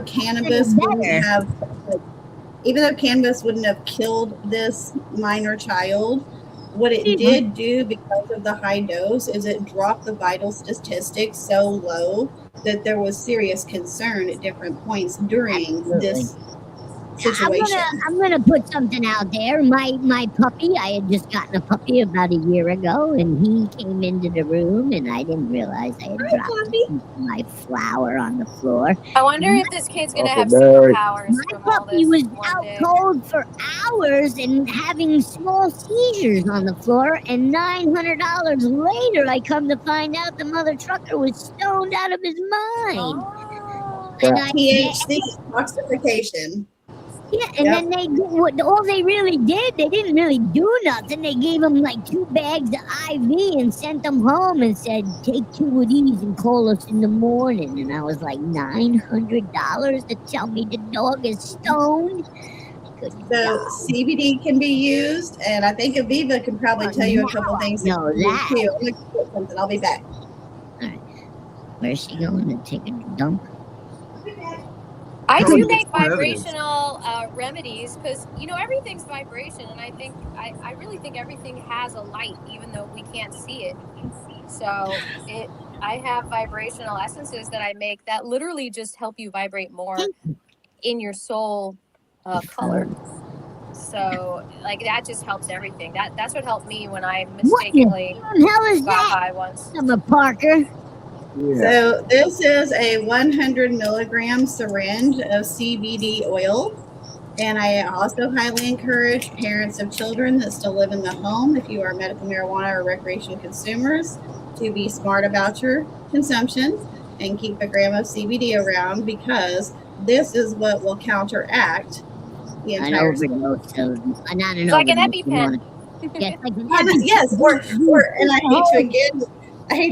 cannabis wouldn't have killed this minor child, what it did do because of the high dose is it dropped the vital statistics so low that there was serious concern at different points during this situation. I'm gonna put something out there. My puppy, I had just gotten a puppy about a year ago, and he came into the room, and I didn't realize I had dropped my flower on the floor. I wonder if this kid's gonna have superpowers. My puppy was out cold for hours and having small seizures on the floor, and $900 later, I come to find out the mother trucker was stoned out of his mind. And THC toxification. Yeah, and then all they really did, they didn't really do nothing. They gave him like 2 bags of IV and sent them home and said, take 2 of these and call us in the morning. And I was like, $900 to tell me the dog is stoned? So CBD can be used, and I think Aviva can probably tell you a couple things. No, that. I'm going to put something. I'll be back. All right. Where's she going to take a dump? I do make vibrational remedies because, everything's vibration. And I really think everything has a light, even though we can't see it. So I have vibrational essences that I make that literally just help you vibrate more in your soul color. So that just helps everything. That's what helped me when I mistakenly got high once. Summer Parker. So this is a 100 milligram syringe of CBD oil. And I also highly encourage parents of children that still live in the home, if you are medical marijuana or recreational consumers, to be smart about your consumption and keep a gram of CBD around, because this is what will counteract the entire overdose of, not an It's like an overdose, EpiPen. Yeah, it's like an Yes, or and I hate to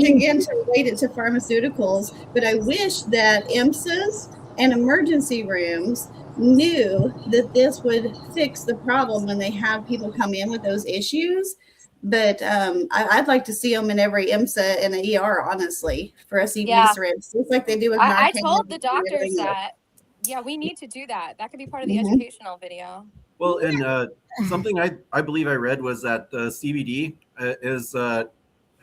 again to relate it to pharmaceuticals, but I wish that EMSAs and emergency rooms knew that this would fix the problem when they have people come in with those issues. But I'd like to see them in every EMSA and the ER, honestly, for a CBD syringe, just like they do with I Narcan. told the doctors that, yeah, we need to do that. That could be part of the educational video. Well, and something I believe I read was that the CBD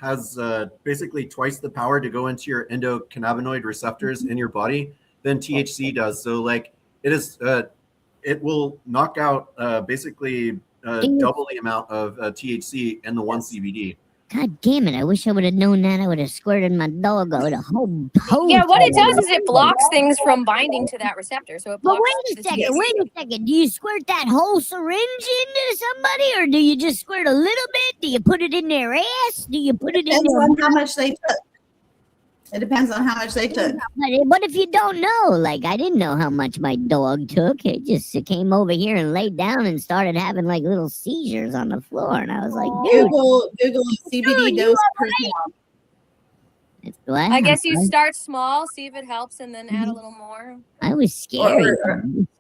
has basically twice the power to go into your endocannabinoid receptors in your body than THC does. So like it will knock out basically double the amount of THC in the one CBD. God damn it! I wish I would have known that. I would have squirted my dog with a whole. Yeah, what it does is it blocks things from binding to that receptor. So it blocks. But wait a second. Do you squirt that whole syringe into somebody, or do you just squirt a little bit? Do you put it in their ass? Do you put it in their? Depends on how much they took. It depends on how much they took. But if you don't know, like I didn't know how much my dog took. It just came over here and laid down and started having like little seizures on the floor, and I was like, dude, Google CBD dose per pound. What? I guess you start small, see if it helps, and then add a little more. I was scary.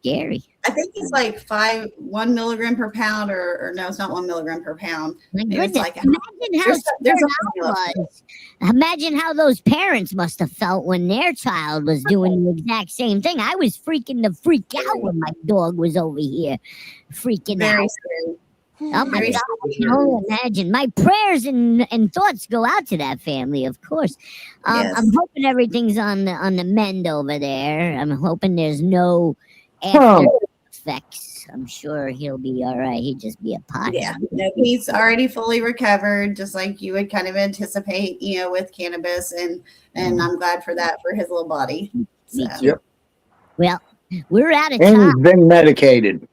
Scary. I think it's like 1 milligram per pound, or no, it's not 1 milligram per pound. My Maybe goodness, it's like imagine how those parents must have felt when their child was doing the exact same thing. I was freaking the freak out when my dog was over here freaking out. Scary. Oh my God, I can only imagine. My prayers and thoughts go out to that family, of course. I'm hoping everything's on the mend over there. I'm hoping there's no after effects. I'm sure he'll be all right. He'd just be a pot. Yeah, no, he's already fully recovered, just like you would kind of anticipate, with cannabis, and I'm glad for that for his little body. So. Yep. Well, we're out of and time. he's been medicated.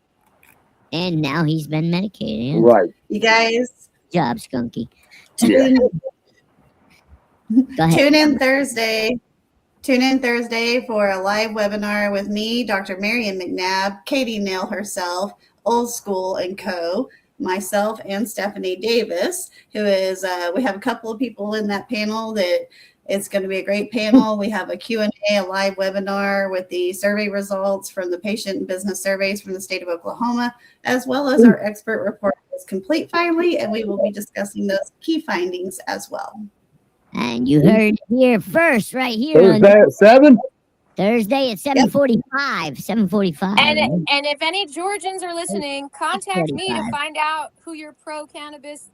And now he's been medicated. Yeah. Right. You guys. Job, Skunky. Tune Go in Thursday. Tune in Thursday for a live webinar with me, Dr. Marion McNabb, Katie Nail herself, Old School and Co., myself, and Stephanie Davis, who is, we have a couple of people in that panel that it's going to be a great panel. We have a Q&A, a live webinar with the survey results from the patient and business surveys from the state of Oklahoma, as well as our expert report is complete finally, and we will be discussing those key findings as well. And you heard it here first, right here. Thursday at 7? Thursday at 7:45. 7:45. And if any Georgians are listening, contact me to find out who your pro-cannabis,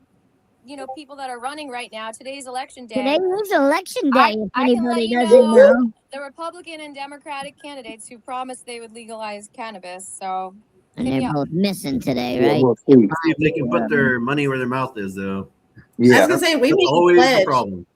people that are running right now. Today's election day. Today is election day. If I can let anybody you doesn't know. The Republican and Democratic candidates who promised they would legalize cannabis. So. And they're both missing today, Yeah, right? we'll see. See if they can put their money where their mouth is, though. Yeah. I was going to say, we made always a the pledge. problem.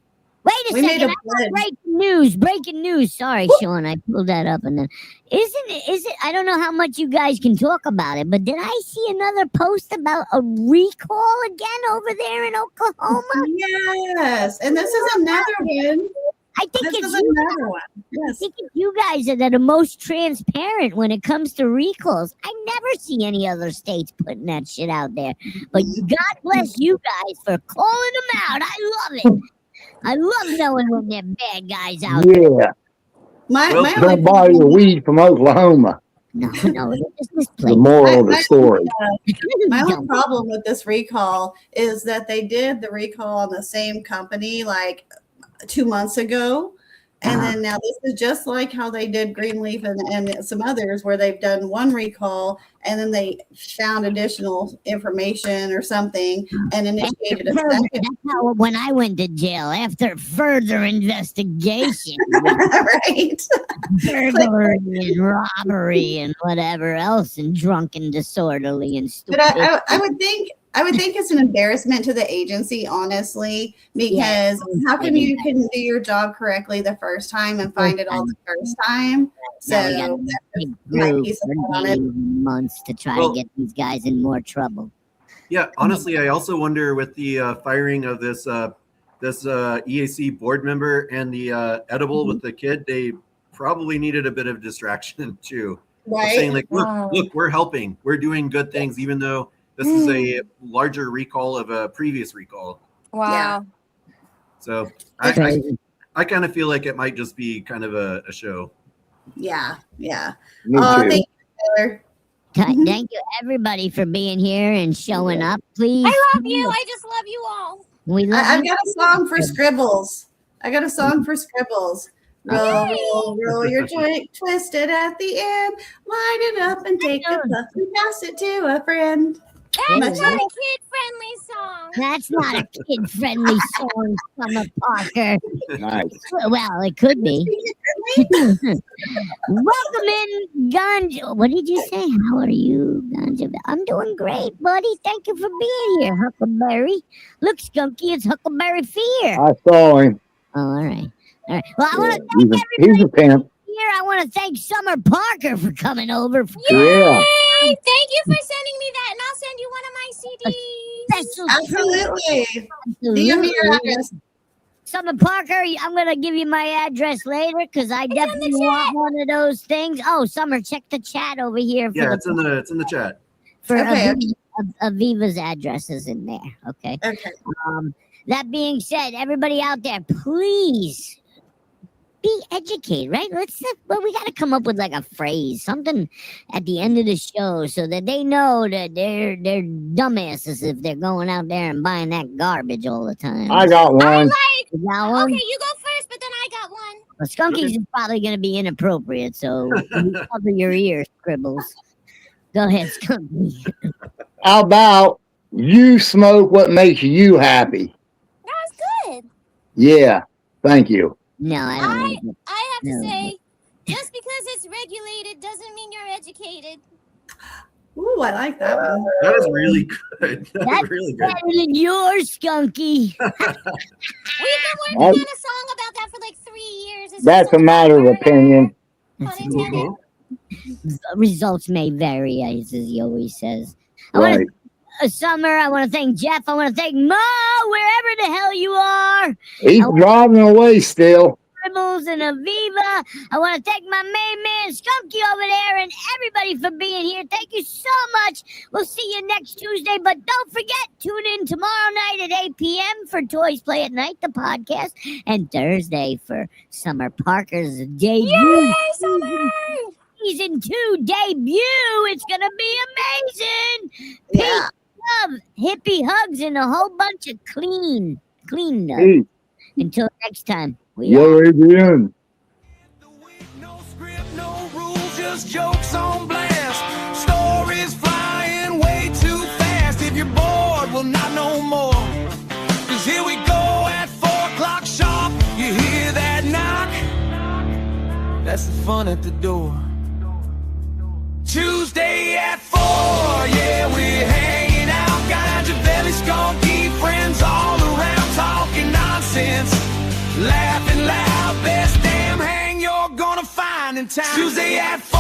Wait a We made second. a I got breaking news. Sorry, Sean. I pulled that up and then is it I don't know how much you guys can talk about it, but did I see another post about a recall again over there in Oklahoma? Yes. And this is another one. I think This it's is you another guys. one. I Yes. think it's you guys that are the most transparent when it comes to recalls. I never see any other states putting that shit out there. But God bless you guys for calling them out. I love it. I love knowing when they're bad guys out there. Yeah. My Don't only buy your weed from Oklahoma. No, it's this The place. moral of the story. My only problem with this recall is that they did the recall on the same company like 2 months ago. And then now this is just like how they did Greenleaf and some others where they've done one recall and then they found additional information or something and initiated a second. That's how when I went to jail after further investigation, Right. burglary and robbery and whatever else, and drunken, disorderly, and stupid. But I would think I would think it's an embarrassment to the agency, honestly, because how come you couldn't do your job correctly the first time and find it all the first time? So that's my piece of on it. Months to try to get these guys in more trouble. Yeah, honestly, I also wonder with the firing of this EAC board member and the edible with the kid, they probably needed a bit of distraction too. Right? Saying like, look, we're helping, we're doing good things, even though this is a larger recall of a previous recall. Wow. So I kind of feel like it might just be kind of a show. Yeah. Oh, thank you, Taylor. Thank you, everybody, for being here and showing up. Please. I love you. I just love you all. We love I've got a song for Scribbles. Roll your joint, twist it at the end, light it up and take a puff and pass it to a friend. That's not a kid-friendly song. That's not a kid-friendly song, Summer Parker. Nice. Well, it could be. Welcome in, Ganja. What did you say? How are you, Ganja? I'm doing great, buddy. Thank you for being here, Huckleberry. Look, Skunky, it's Huckleberry Fear. I saw him. Oh, all right. Well, I want to thank everybody He's a pimp. here. I want to thank Summer Parker for coming over. Yeah. Yay! Thank you for sending me that, and I'll send you one of my CDs. Absolutely. DM me your address. Summer Parker, I'm going to give you my address later because I definitely want one of those things. Oh, Summer, check the chat over here. Yeah, it's in the chat. For Okay. Aviva's address is in there. Okay. Okay. That being said, everybody out there, please be educated, right? We got to come up with like a phrase, something at the end of the show so that they know that they're dumbasses if they're going out there and buying that garbage all the time. I got one. You got one? Okay, you go first, but then I got one. Well, Skunky's is probably going to be inappropriate, so you cover your ears, Scribbles. Go ahead, Skunky. How about you smoke what makes you happy? That was good. Yeah. Thank you. No, I don't. I like it. have to No. say, just because it's regulated doesn't mean you're educated. Ooh, I like that one. That is really good. That's really good. better than yours, Skunky. We've been working on a song about that for like 3 years. It's That's just a matter of opinion. pun intended. Results may vary, as he always says. I want Right. to Summer. I want to thank Jeff. I want to thank Mo, wherever the hell you are. He's driving away still. Scribbles and Aviva. I want to thank my main man, Skunky, over there, and everybody for being here. Thank you so much. We'll see you next Tuesday, but don't forget, tune in tomorrow night at 8 p.m. for Toys Play at Night, the podcast, and Thursday for Summer Parker's debut. Yay, Summer! Season 2 debut. It's going to be amazing. Yeah. Peace, love, hippie hugs, and a whole bunch of clean love. Hey, Until next time. We you're Adrian. No script, no rules, just jokes on blast. Stories flying way too fast. If you're bored, well, not no more. 'Cause here we go at 4 o'clock sharp. You hear that knock? That's the fun at the door. Tuesday at 4, yeah, we're hanging out. Got your belly skunky friends all around talking nonsense. Laughing loud, best damn hang you're gonna find in town. Tuesday at 4.